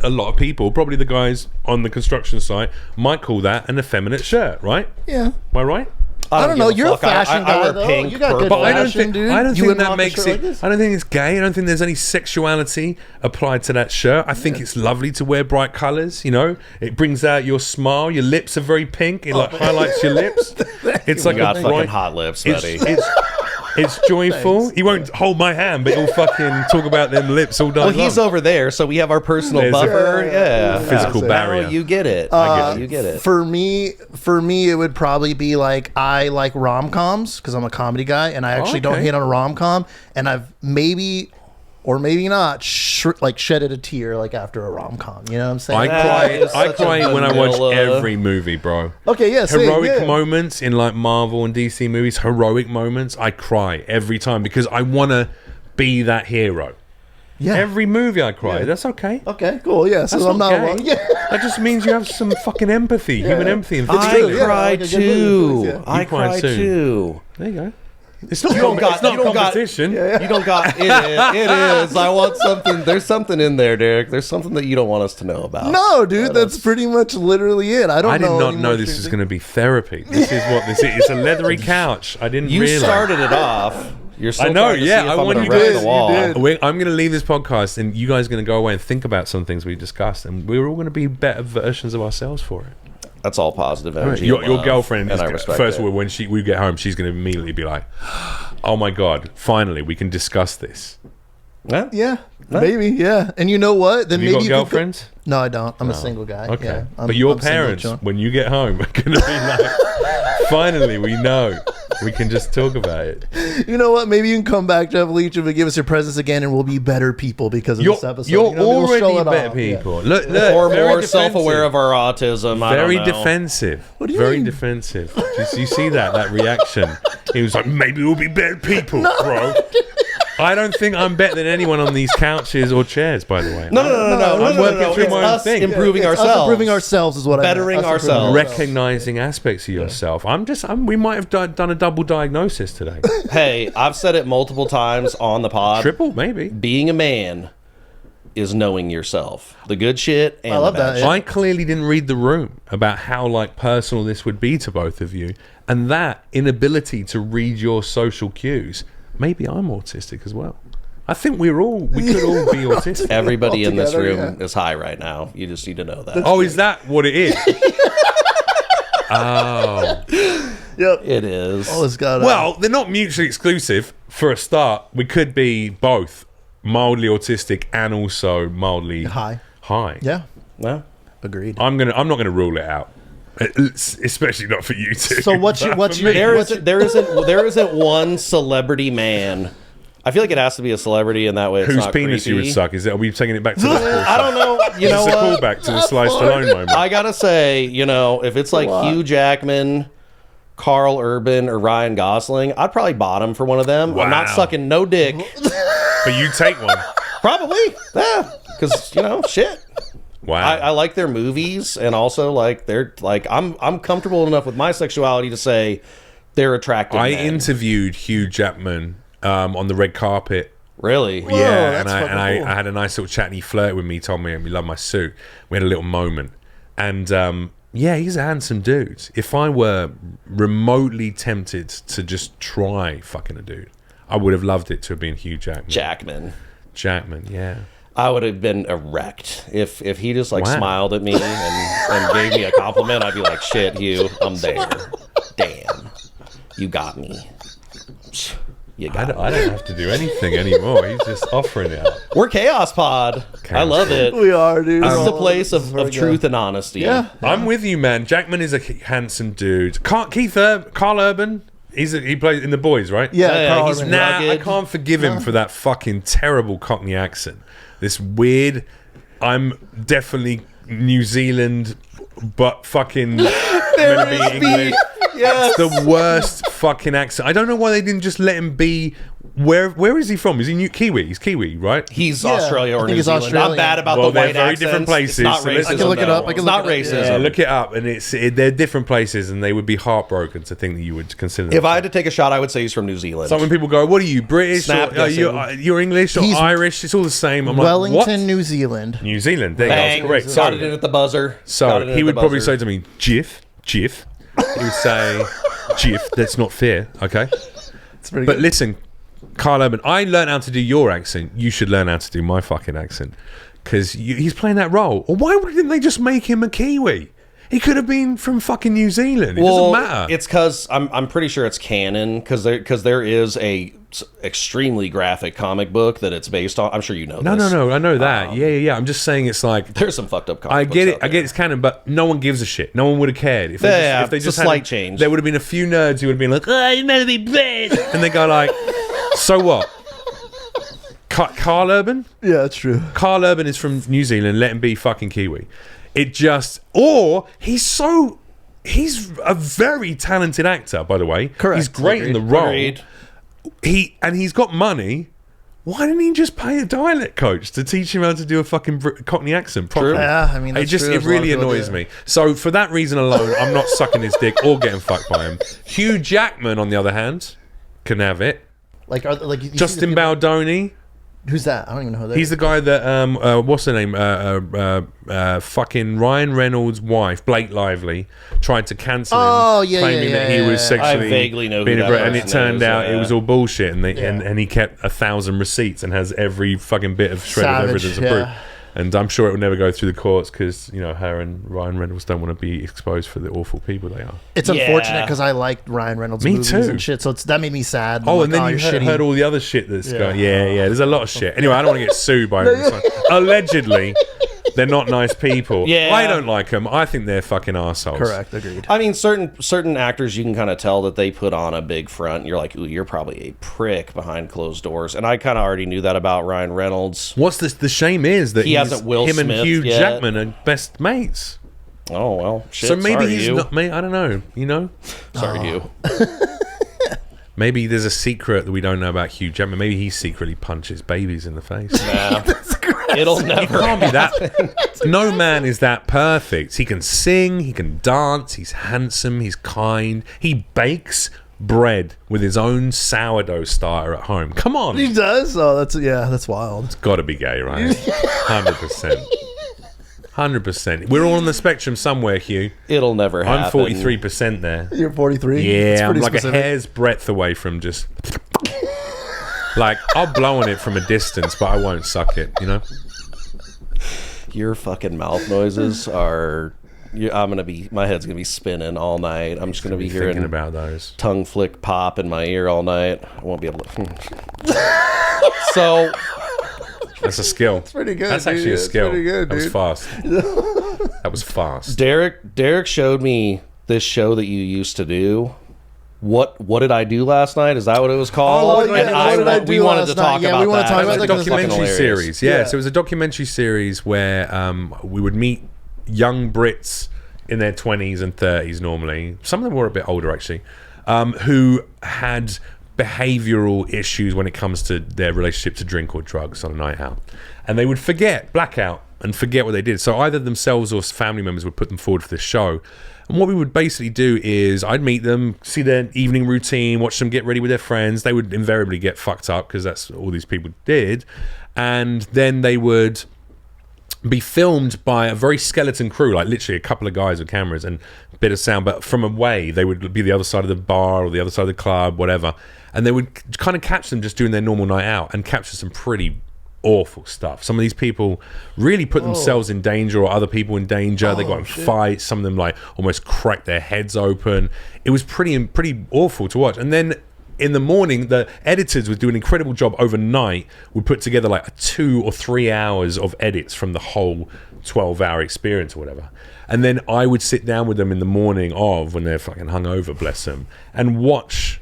a lot of people, probably the guys on the construction site, might call that an effeminate shirt, right? Yeah. Am I right? I don't know. give a You're a fuck. I fashion guy, wear though. pink, You got good purple. But I don't fashion, think. dude. I don't You think wouldn't that rock a makes shirt it. like this? I don't think it's gay. I don't think there's any sexuality applied to that shirt. I think it's lovely to wear bright colours. You know, it brings out your smile. Your lips are very pink. It highlights your lips. It's like You got a fucking bright. hot lips, It's, buddy. it's joyful. He won't hold my hand, but he'll fucking talk about them lips all day Well, long. he's over there, so we have our personal There's a buffer. Yeah, physical So barrier. now you get it. You get it. For me, it would probably be like I like rom-coms because I'm a comedy guy, and I actually don't Okay. hate on a rom-com, and I've maybe or maybe not shedded a tear like after a rom-com. You know what I'm saying? I is cry such a when I watch vanilla- every movie, bro. Okay, yeah, same, Heroic yeah. moments in like Marvel and DC movies, heroic moments, I cry every time because I want to be that hero. Yeah. Every movie I cry. Yeah. That's okay. Okay, cool. Yeah, so That's I'm not gay. alone. Yeah. That just means you have some fucking empathy, human empathy. And It's feeling. true, yeah. cry Like a good too. movie, yeah. I You cry cry too. too. There you go. It's not, You don't got- it's not you don't got- competition. You don't got it. It is. I want something. There's something in there, Derek. There's something that you don't want us to know about. No, dude, that's pretty much literally it. I don't I did know. not any know more this was things. going to be therapy. This is what this is. It's a leathery couch. I didn't You realize. started it off. You're still I know, trying to yeah, see if I I'm want gonna you wreck did, the you wall. did. I'm going to leave this podcast, and you guys are going to go away and think about some things we discussed, and we're all going to be better versions of ourselves for it. That's all positive energy. Your and love, girlfriend, and I is, respect first of it. all, when we get home, she's going to immediately be like, "Oh my god, finally we can discuss this." Yeah. Yeah, maybe. Yeah, and you know what? Then Have you maybe got you could go- girlfriends? No, I don't. I'm a single guy. Okay, Yeah, but your I'm single, parents, John. when you get home, are going to be like, "Finally, we know. We can just talk about it." You know what? Maybe you can come back, Jeff Leach, and give us your presents again, and we'll be better people because of this episode. You're You know, we'll show already it better off. Yeah. people. Look, Or very more defensive. self-aware of our autism. I Very don't know. defensive. What do you Very mean? defensive. You see that reaction? He was like, maybe we'll be better people, bro. I don't think I'm better than anyone on these couches or chairs, by the way. No. I'm working through It's my own us thing. improving It's us ourselves. improving ourselves is what Bettering I meant. Us improving ourselves. Recognizing aspects of yourself. We might have done a double diagnosis today. Hey, I've said it multiple times on the pod. Triple, maybe. Being a man is knowing yourself. The good shit and I love the bad that, shit. yeah. I clearly didn't read the room about how personal this would be to both of you, and that inability to read your social cues. Maybe I'm autistic as well. I think we could all be autistic. Everybody in this Altogether, room is high right now. You just need to know that. Oh, is that what it is? Oh. Yep. It is. Oh, it's got. Well, they're not mutually exclusive. For a start, we could be both mildly autistic and also mildly high. Yeah. Well, Agreed. I'm not gonna rule it out. Especially not for you two. So what's your there isn't one celebrity man. I feel like it has to be a celebrity, in that way it's whose not penis creepy. you would suck? Are we taking it back to the I don't know. You know It's a what? callback to the Sly Stallone moment. I gotta say, if it's like Hugh Jackman, Karl Urban, or Ryan Gosling, I'd probably bottom for one of them. I'm not Wow. sucking no dick. But you take one. Probably, yeah, because shit. Wow. I like their movies, and also like they're like I'm comfortable enough with my sexuality to say they're attractive. I men. interviewed Hugh Jackman on the red carpet. Really? Yeah, and that's I fucking cool. had a nice little chat, and he flirted with me, told me he loved my suit. We had a little moment, and yeah, he's a handsome dude. If I were remotely tempted to just try fucking a dude, I would have loved it to have been Hugh Jackman. Jackman, yeah. I would have been erect if he just like Wow. smiled at me and gave me a compliment. I'd be like, shit, Hugh, I'm there. Damn, you got me. You I got don't, me. I don't have to do anything anymore. He's just offering it up. We're Chaos Pod. I love it. We are, dude. This is a place of Very good. truth and honesty. Yeah. I'm with you, man. Jackman is a handsome dude. Karl Urban. He plays in The Boys, right? Yeah, Karl he's Urban. Nah, I rugged. can't forgive him for that fucking terrible Cockney accent. This weird. I'm definitely New Zealand, but fucking meant to be English. Yes. The worst fucking accent. I don't know why they didn't just let him be. Where is he from? Is he Kiwi? He's Kiwi, right? He's Yeah, Australia I or think New he's Zealand. Australian. I'm bad about Well, the they're white very accents. different places, It's not so racism. let's- I can look it though. up. I can It's look not it up. racism. Yeah, look it up, and they're different places, and they would be heartbroken to think that you would consider them. If I had to take a shot, I would say he's from New Zealand. So when people go, "What are you, British? Snap Or, you're English or He's Irish?" It's all the same. I'm like, Wellington, "What?" New Zealand. New Zealand. There Bang. you go. Correct. Got it in at the buzzer. Got it So in he at would the probably buzzer. say to me, "Jiff." He would say, "Jiff." That's not fair. Okay. It's pretty But good. listen, Karl Urban, I learned how to do your accent. You should learn how to do my fucking accent. Because he's playing that role. Or why didn't they just make him a Kiwi? He could have been from fucking New Zealand. It doesn't matter. It's because I'm pretty sure it's canon because there is a extremely graphic comic book that it's based on. I'm sure you know No, this. I know that. Yeah. I'm just saying it's like... There's some fucked up comic I books get out it. I there. get it's canon, but no one gives a shit. No one would have cared if they Yeah, just, if they it's just a had slight change. There would have been a few nerds who would have been like, "Oh, you meant to be British," and they go like, "So what?" Karl Urban. Yeah, that's true. Karl Urban is from New Zealand. Let him be fucking Kiwi. It just, or he's a very talented actor, by the way. Correct. He's great in the role. Agreed. He's got money. Why didn't he just pay a dialect coach to teach him how to do a fucking Cockney accent properly? Yeah, I mean, it that's just true. it There's a lot of really people annoys do. me. So for that reason alone, I'm not sucking his dick or getting fucked by him. Hugh Jackman, on the other hand, can have it. Like, you see Justin the people- Baldoni. Who's that? I don't even know who that He's is. the guy that what's her name? Fucking Ryan Reynolds' wife, Blake Lively, tried to cancel him, Oh, yeah, claiming yeah, that he yeah, was yeah. sexually I vaguely know who being that abused, and it person turned is, out it yeah. was all bullshit, and they Yeah. and he kept 1,000 receipts and has every fucking bit of shred of Savage, evidence of yeah. proof. And I'm sure it would never go through the courts because her and Ryan Reynolds don't want to be exposed for the awful people they are. It's Yeah. unfortunate because I liked Ryan Reynolds' Me movies too. and shit, so that made me sad. Oh, I'm and then like, you you're shitty. heard all the other shit that's Yeah. going. Yeah. There's a lot of shit. Anyway, I don't want to get sued by them. Allegedly, they're not nice people. Yeah. I don't like them. I think they're fucking assholes. Correct, agreed. I mean, certain actors you can kind of tell that they put on a big front. You're like, ooh, you're probably a prick behind closed doors. And I kind of already knew that about Ryan Reynolds. What's the shame is that He hasn't Will him and Smith Hugh yet. Jackman are best mates. Oh well, shit. So maybe sorry, he's you. not me. I don't know. Sorry, you. Maybe there's a secret that we don't know about Hugh Jackman. Maybe he secretly punches babies in the face. Nah. It'll never. Can't be that. No man is that perfect. He can sing, he can dance, he's handsome, he's kind. He bakes bread with his own sourdough starter at home. Come on. He does? Oh, that's wild. Got to be gay, right? 100%. 100%. We're all on the spectrum somewhere, Hugh. It'll never happen. I'm 43% there. You're 43? Yeah, That's I'm pretty like specific. a hair's breadth away from just... Like, I'll blow on it from a distance, but I won't suck it, you know? Your fucking mouth noises are... my head's gonna be spinning all night. I'm just gonna be hearing thinking about those. Tongue flick pop in my ear all night. I won't be able to. So that's a skill. That's pretty good. That's actually a skill. Pretty good, that was dude. fast. That was fast. Derek showed me this show that you used to do. What did I do last night? Is that what it was called? Oh, yeah. We wanted to talk about we want that. to talk about It was that a 'cause it's documentary fucking series. Yeah, so it was a documentary series where we would meet young Brits in their 20s and 30s normally. Some of them were a bit older actually, who had behavioral issues when it comes to their relationship to drink or drugs on a night out. And they would blackout and forget what they did. So either themselves or family members would put them forward for this show. And what we would basically do is I'd meet them, see their evening routine, watch them get ready with their friends. They would invariably get fucked up because that's all these people did. And then they would be filmed by a very skeleton crew, like literally a couple of guys with cameras and a bit of sound, but from away. They would be the other side of the bar or the other side of the club, whatever. And they would kind of catch them just doing their normal night out and capture some pretty awful stuff. Some of these people really put themselves in danger or other people in danger. They got in fights. Some of them like almost cracked their heads open. It was pretty awful to watch. And then in the morning, the editors would do an incredible job overnight. Would put together like 2 or 3 hours of edits from the whole 12-hour experience or whatever. And then I would sit down with them in the morning when they're fucking hungover, bless them, and watch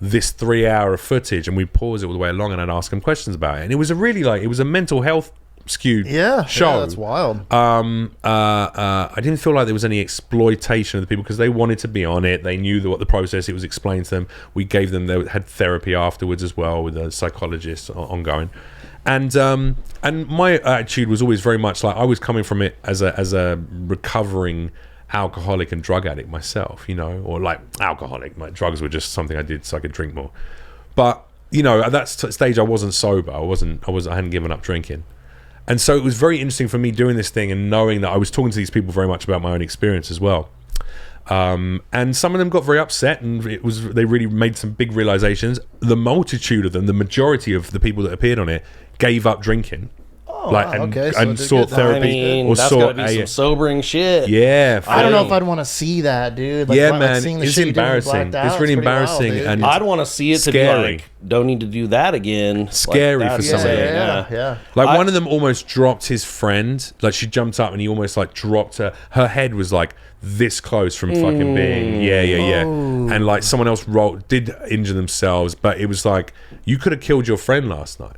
this 3 hour of footage, and we'd pause it all the way along and I'd ask them questions about it. And it was it was a mental health skewed show. Yeah, that's wild. I didn't feel like there was any exploitation of the people because they wanted to be on it. They knew what the process, it was explained to them. We gave them, they had therapy afterwards as well with a psychologist ongoing. And my attitude was always very much like I was coming from it as a recovering alcoholic and drug addict myself, you know, or like alcoholic. Like drugs were just something I did so I could drink more. But you know, at that stage, I wasn't sober. I hadn't given up drinking. And so it was very interesting for me doing this thing and knowing that I was talking to these people very much about my own experience as well. And some of them got very upset, and they really made some big realizations. The multitude of them, the majority of the people that appeared on it, gave up drinking. And sought therapy or that's sought gotta be some sobering shit. Yeah, I don't know if I'd want to see that, dude. Like, man, seeing the it's shit you do when embarrassing. blacked out, It's really embarrassing, wild, and I'd want to see it to be like, don't need to do that again. Scary like, for somebody. Yeah. Like one of them almost dropped his friend. Like she jumped up and he almost like dropped her. Her head was like this close from fucking being. Yeah. And like someone else did injure themselves, but it was like you could have killed your friend last night.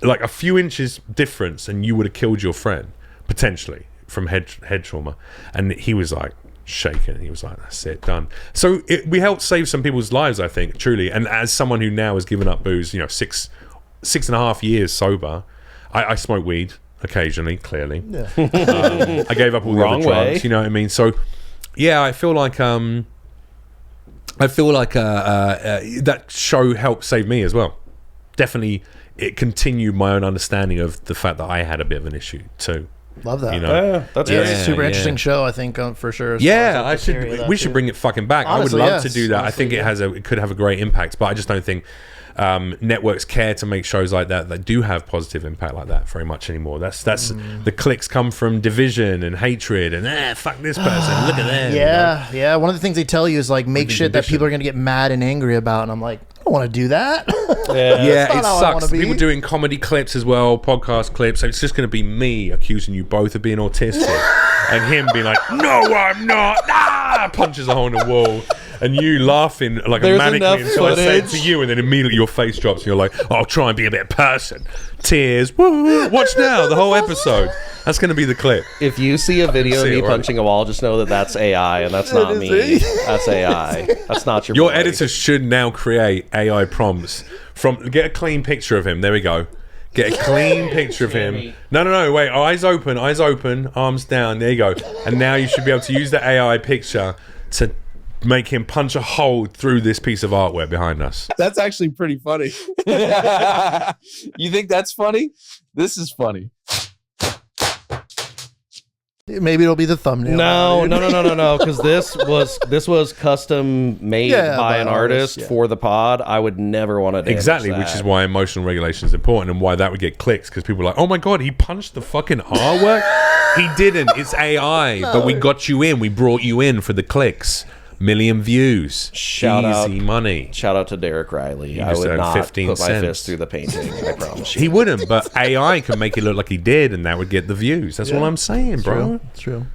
Like a few inches difference and you would have killed your friend potentially from head trauma. And he was like shaking. He was like, that's it, done. So we helped save some people's lives, I think, truly. And as someone who now has given up booze, you know, 6.5 years sober, I smoke weed occasionally, clearly. Yeah. I gave up all the other drugs, you know what I mean? So yeah, I feel like that show helped save me as well. Definitely, it continued my own understanding of the fact that I had a bit of an issue too. Love that. You know? That's it's a super interesting show, I think, for sure. Yeah, we should bring it fucking back. Honestly, I would love to do that. Honestly, I think it could have a great impact, but I just don't think networks care to make shows like that do have positive impact like that very much anymore. That's the clicks come from division and hatred and fuck this person, look at them. Yeah. One of the things they tell you is like make shit that people are gonna get mad and angry about, and I'm like, I don't want to do that. Yeah, it sucks. People doing comedy clips as well, podcast clips. So it's just going to be me accusing you both of being autistic, and him being like, "No, I'm not." Punches a hole in the wall, and you laughing like a mannequin until I say it to you, and then immediately your face drops, and you're like, "Oh, I'll try and be a better person." Tears. Woo, watch now the whole episode. That's going to be the clip. If you see a video of me punching a wall, just know that that's AI and that's not me. That's AI. That's not your. Your editor should now create AI prompts get a clean picture of him. There we go. Get a clean picture of him. No, wait. Eyes open, arms down. There you go. And now you should be able to use the AI picture to make him punch a hole through this piece of artwork behind us. That's actually pretty funny. You think that's funny? This is funny. Maybe it'll be the thumbnail. No, because this was custom made by an artist for the pod. I would never want to Exactly, that. which is why emotional regulation is important and why that would get clicks, because people are like, oh my god, he punched the fucking artwork. He didn't. It's AI, but we got you in. We brought you in for the clicks. Million views. Easy money. Shout out to Derek Riley. You I would not 15 put my cents. fist through the painting. I promise you. He wouldn't, but AI can make it look like he did, and that would get the views. That's what I'm saying, bro. It's true.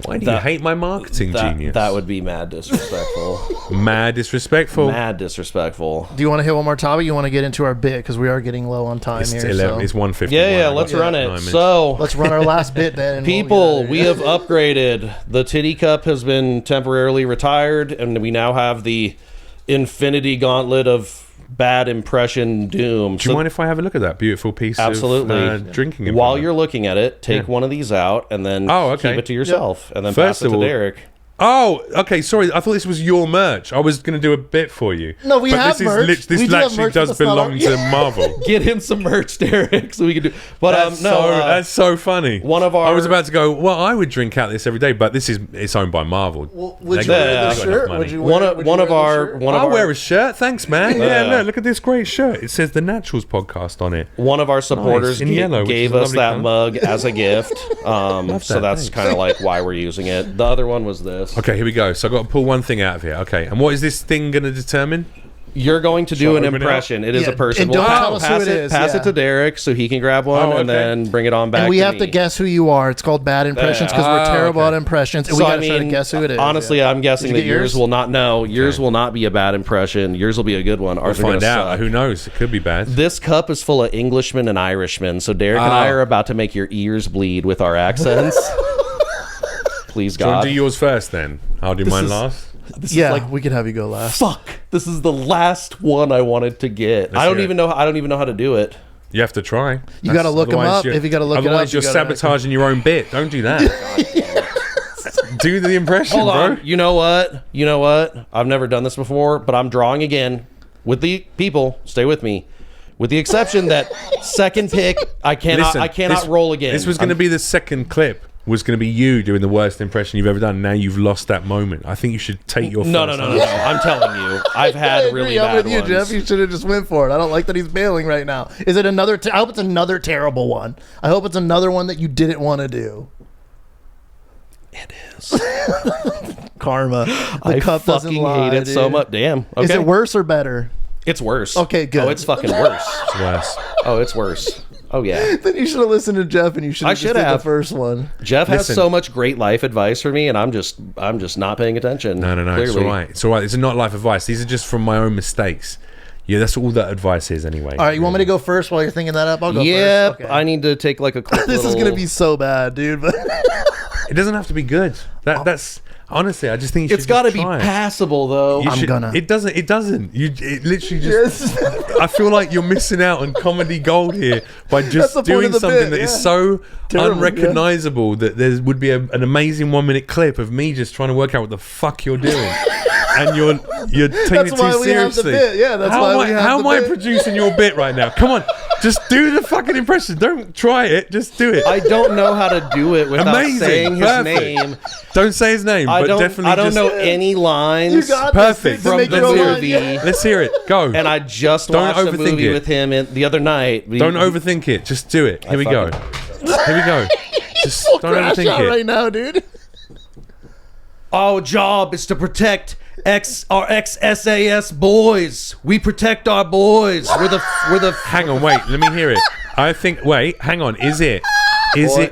Why do you hate my marketing genius? That would be mad disrespectful. Mad disrespectful. Mad disrespectful. Do you want to hit one more topic? You want to get into our bit because we are getting low on time It's here. 11. It's 1:50. Yeah, let's run it. So, let's run our last bit then. And people, we have upgraded. The Titty Cup has been temporarily retired, and we now have the Infinity Gauntlet of Bad Impression Doom. Do you mind if I have a look at that beautiful piece of drinking? While you're looking at it, take one of these out and then keep it to yourself, and then pass it to Derek. Oh, okay. Sorry, I thought this was your merch. I was going to do a bit for you. No, we have merch. This actually does belong to Marvel. Get him some merch, Derek, so we can do. But that's so funny. One of our, I was about to go. Well, I would drink out this every day, but it's owned by Marvel. Well, would you wear the shirt? I'll wear a shirt. Thanks, man. Yeah, look at this great shirt. It says the Naturals Podcast on it. One of our supporters gave us that mug as a gift. So that's kind of like why we're using it. The other one was this. Okay, here we go. So I've got to pull one thing out of here. Okay, and what is this thing going to determine? You're going to do an impression. It is a person. And don't tell us who it is. Pass it to Derek so he can grab one and then bring it on back. And we have to guess who you are. It's called Bad Impressions because we're terrible at impressions. And we got to try to guess who it is. Honestly, I'm guessing that yours will not. No, yours will not be a bad impression. Yours will be a good one. Ours we'll find out. Who knows? It could be bad. This cup is full of Englishmen and Irishmen. So Derek and I are about to make your ears bleed with our accents. Please, God. Do you want to do yours first then? I'll do mine last. We could have you go last. Fuck. This is the last one I wanted to get. I don't even know how to do it. You have to try. You got to look them up. If you got to look it up, otherwise you're sabotaging your own bit. Don't do that. Do the impression, Hold on. bro. You know what? I've never done this before, but I'm drawing again with the people. Stay with me. With the exception that second pick, I cannot roll again. This was going to be the second clip. Was going to be you doing the worst impression you've ever done. Now you've lost that moment. I think you should take your No. I'm telling you, I've had really bad I'm with you, ones. Jeff. You should have just went for it. I don't like that he's bailing right now. Is it another? I hope it's another terrible one. I hope it's another one that you didn't want to do. It is. Karma. I fucking hate it so much. Damn. Okay. Is it worse or better? It's worse. Okay, good. Oh, it's fucking worse. It's worse. Oh, it's worse. Oh yeah. Then you should have listened to Jeff, and you should have just did the first one. Jeff has so much great life advice for me, and I'm just not paying attention. No. Clearly. It's all right. It's all right. It's not life advice. These are just from my own mistakes. Yeah, that's all that advice is anyway. All right, you want me to go first while you're thinking that up? I'll go first. Okay. I need to take like a quick This is gonna be so bad, dude. But it doesn't have to be good. That's honestly, I just think it's got to be passable though. It doesn't. It literally just. I feel like you're missing out on comedy gold here by just doing something that is so unrecognizable that there would be an amazing 1 minute clip of me just trying to work out what the fuck you're doing. And you're taking it too seriously. Yeah, that's why we have the bit. How am I producing your bit right now? Come on, just do the fucking impression. Don't try it. Just do it. I don't know how to do it without saying his name. Don't say his name, but definitely. I don't know any lines. You got perfect from the movie. Let's hear it. Go. And I just watched a movie with him the other night. Don't overthink it. Just do it. Here we go. Here we go. Just don't overthink it right now, dude. Our job is to protect our ex-SAS boys. We protect our boys. We're the. Hang on, wait. Let me hear it. I think. Wait, hang on. Is it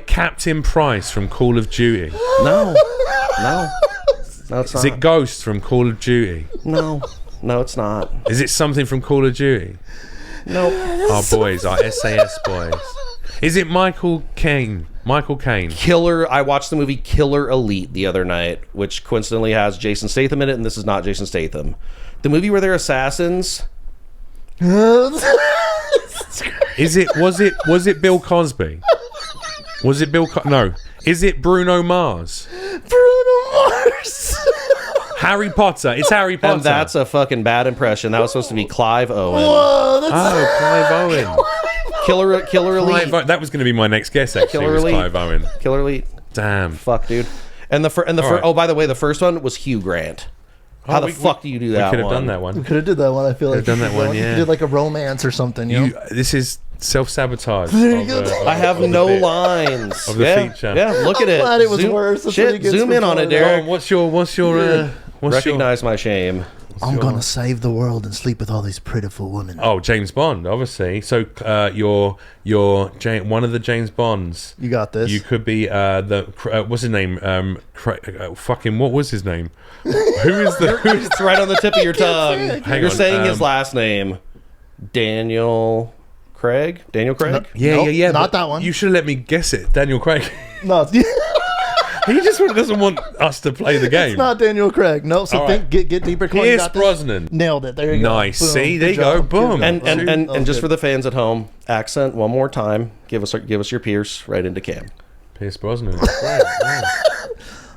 Captain Price from Call of Duty? No, it's not. Is it Ghost from Call of Duty? No, it's not. Is it something from Call of Duty? No. Our boys, our SAS boys. Is it Michael Caine? Killer. I watched the movie Killer Elite the other night, which coincidentally has Jason Statham in it, and this is not Jason Statham. The movie where they're assassins. Was it Bill Cosby? Was it No. Is it Bruno Mars? Harry Potter. It's Harry Potter. And that's a fucking bad impression. That was supposed to be Clive Owen. Whoa, Clive Owen. Killer Elite. That was going to be my next guess, actually. Killer Elite. Clive Owen. Killer Elite. Damn. Fuck, dude. And the right. oh, by the way, the first one was Hugh Grant. How the fuck do you do that? We could have one? done that one. We could have did that one. I feel like done that one. Yeah. You did like a romance or something. You know? This is self-sabotage. There you go. I have no lines of the feature. Yeah, look at it. Glad it was worse. That's what he Shit, gets zoom for in on it, calling Derek. What's your Recognize my shame. I'm gonna save the world and sleep with all these pitiful women. Oh, James Bond, obviously. So you're one of the James Bonds. You got this. You could be what's his name? Fucking what was his name? Who is the? It's right on the tip of your tongue. You're saying his last name, Daniel Craig. Daniel Craig. No, Yeah. Not but that one. You should have let me guess it, Daniel Craig. No, He just doesn't want us to play the game. it's not Daniel Craig. No, so All think, right. get deeper. Come on, you Pierce got this. Brosnan. Nailed it. There you go. Nice. Boom. See, there Good you go. job. Boom. Good job. And just good. for the fans at home, accent one more time. Give us your Pierce right into Cam. Pierce Brosnan. Great, yeah.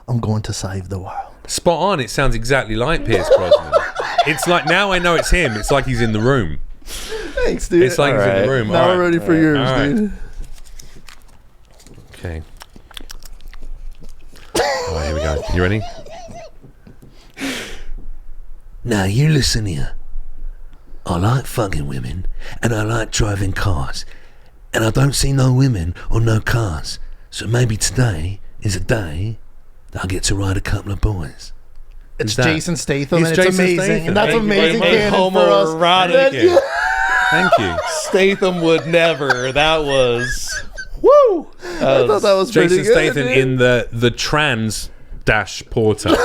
I'm going to save the world. Spot on. It sounds exactly like Pierce Brosnan. It's like now I know it's him. It's like he's in the room. Thanks, dude. It's like he's in Alright. the room. now All we're right. ready for yours, All right. dude. Okay. All right, here we go. You ready? Now you listen here. I like fucking women, and I like driving cars, and I don't see no women or no cars. So maybe today is a day that I get to ride a couple of boys. It's that? Jason Statham, It's and it's Jason amazing. Statham. And that's Thank you very amazing much. canon for us. Homoerotic. Thank you. Thank you. Statham would never. That was woo. I thought that was pretty Jason good, Statham dude. in the trans dash porter.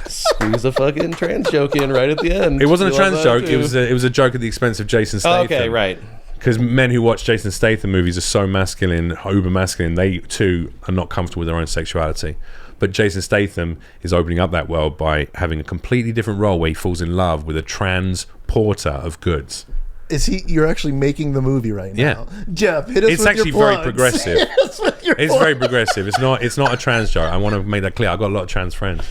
Squeeze a fucking trans joke in right at the end. It wasn't a You love trans that joke. too. It was a joke at the expense of Jason Oh, Statham. okay, right. Because men who watch Jason Statham movies are so masculine, uber masculine, they too are not comfortable with their own sexuality. But Jason Statham is opening up that world by having a completely different role where he falls in love with a trans porter of goods. Is he? You're actually making the movie right now. Yeah. Jeff, hit us It's with actually your very plugs. progressive. Hit us with your It's plugs. very progressive. It's not a trans joke. I want to make that clear. I've got a lot of trans friends.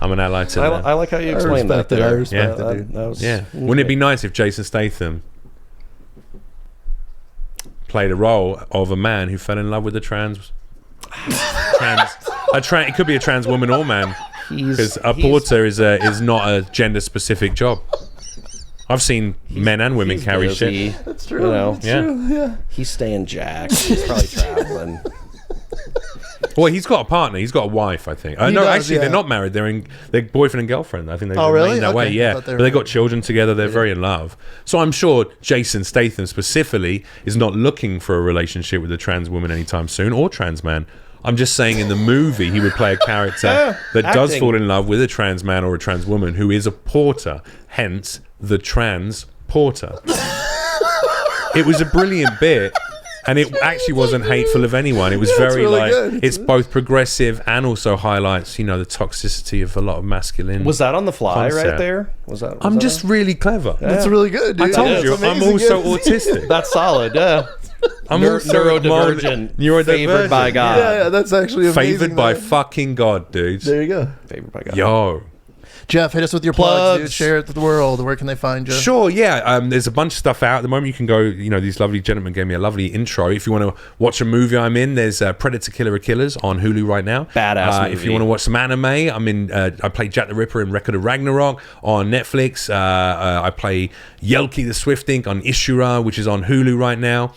I'm an ally to I like how you explained that. respect it, I There. respect it, dude. That was, Yeah. Wouldn't it be nice if Jason Statham played a role of a man who fell in love with a it could be a trans woman or man, because a porter is not a gender specific job. I've seen men and women he's carry busy. shit. That's true. You know, That's Yeah. true. Yeah. he's staying jacked. He's probably traveling. Well, he's got a partner. He's got a wife, I think. No, does, actually, yeah. they're not married. They're boyfriend and girlfriend. I think they've Oh, really? remained that way. Okay. I Yeah, thought they but they were- got children together. They're very in love. So I'm sure Jason Statham specifically is not looking for a relationship with a trans woman anytime soon or trans man. I'm just saying in the movie he would play a character that does acting. fall in love with a trans man or a trans woman who is a porter, hence the trans porter. It was a brilliant bit. And it actually wasn't hateful of anyone. It was very really like good. it's both progressive and also highlights, the toxicity of a lot of masculine. Was that on the fly right Concept. there? Was that? I'm just really clever. That's really good, dude. I told That's you, I'm amazing. also Yeah. autistic. That's solid. Yeah. I'm also neurodivergent. Neurodivergent. Favored by God. Yeah, that's actually amazing. Favored by man. fucking God, dudes. There you go. Favored by God. Yo. Jeff, hit us with your plugs, dude. Plugs. Share it with the world. Where can they find you? Sure, yeah. There's a bunch of stuff out at the moment. You can go, these lovely gentlemen gave me a lovely intro. If you want to watch a movie I'm in, there's Predator Killer of Killers on Hulu right now. Badass If you movie. want to watch some anime, I'm in, I play Jack the Ripper in Record of Ragnarok on Netflix. I play Yelki the Swiftink on Ishura, which is on Hulu right now.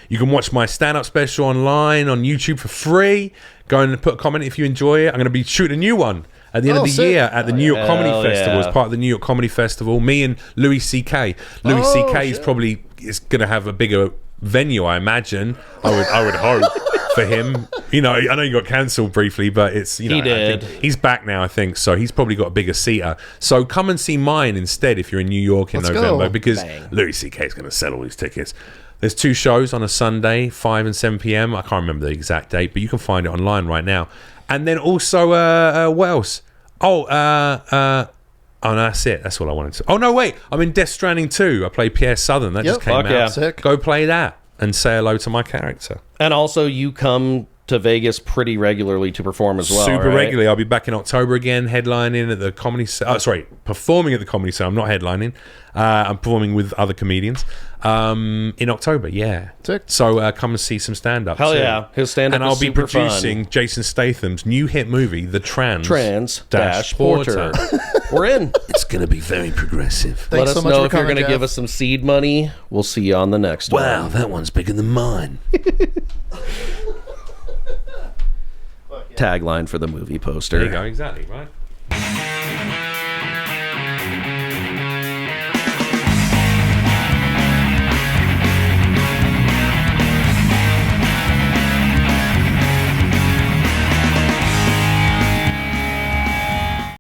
You can watch my stand-up special online on YouTube for free. Go and put a comment if you enjoy it. I'm going to be shooting a new one at the end of the sick. year at the New York Comedy hell Festival. yeah. As part of the New York Comedy Festival, me and Louis C.K. Louis Oh, C.K. is shit. probably going to have a bigger venue, I imagine. I would hope for him. I know he got cancelled briefly, but it's He I did. think he's back now, I think. So he's probably got a bigger seater. So come and see mine instead if you're in New York in Let's go. November, because Bang. Louis C.K. is going to sell all these tickets. There's 2 shows on a Sunday, 5 and 7 p.m. I can't remember the exact date, but you can find it online right now. And then also, what else? Oh, no, that's it. That's all I wanted to. Oh, no, wait. I'm in Death Stranding 2. I play Pierre Southern. That Yep. just came Fuck out. yeah. Sick. Go play that and say hello to my character. And also, you come to Vegas pretty regularly to perform as well. Super right? regularly. I'll be back in October again, headlining at the comedy. Performing at the comedy. I'm not headlining. I'm performing with other comedians in October. Yeah. Sick. So come and see some stand up. Hell yeah, his stand up. And I'll be super producing fun. Jason Statham's new hit movie, The Trans Porter. We're in. It's going to be very progressive. Thanks Let so us much know for if you're coming, going to give Jeff. us some seed money. We'll see you on the next one. Wow, that one's bigger than mine. Tagline for the movie poster. There you go. Exactly. Right.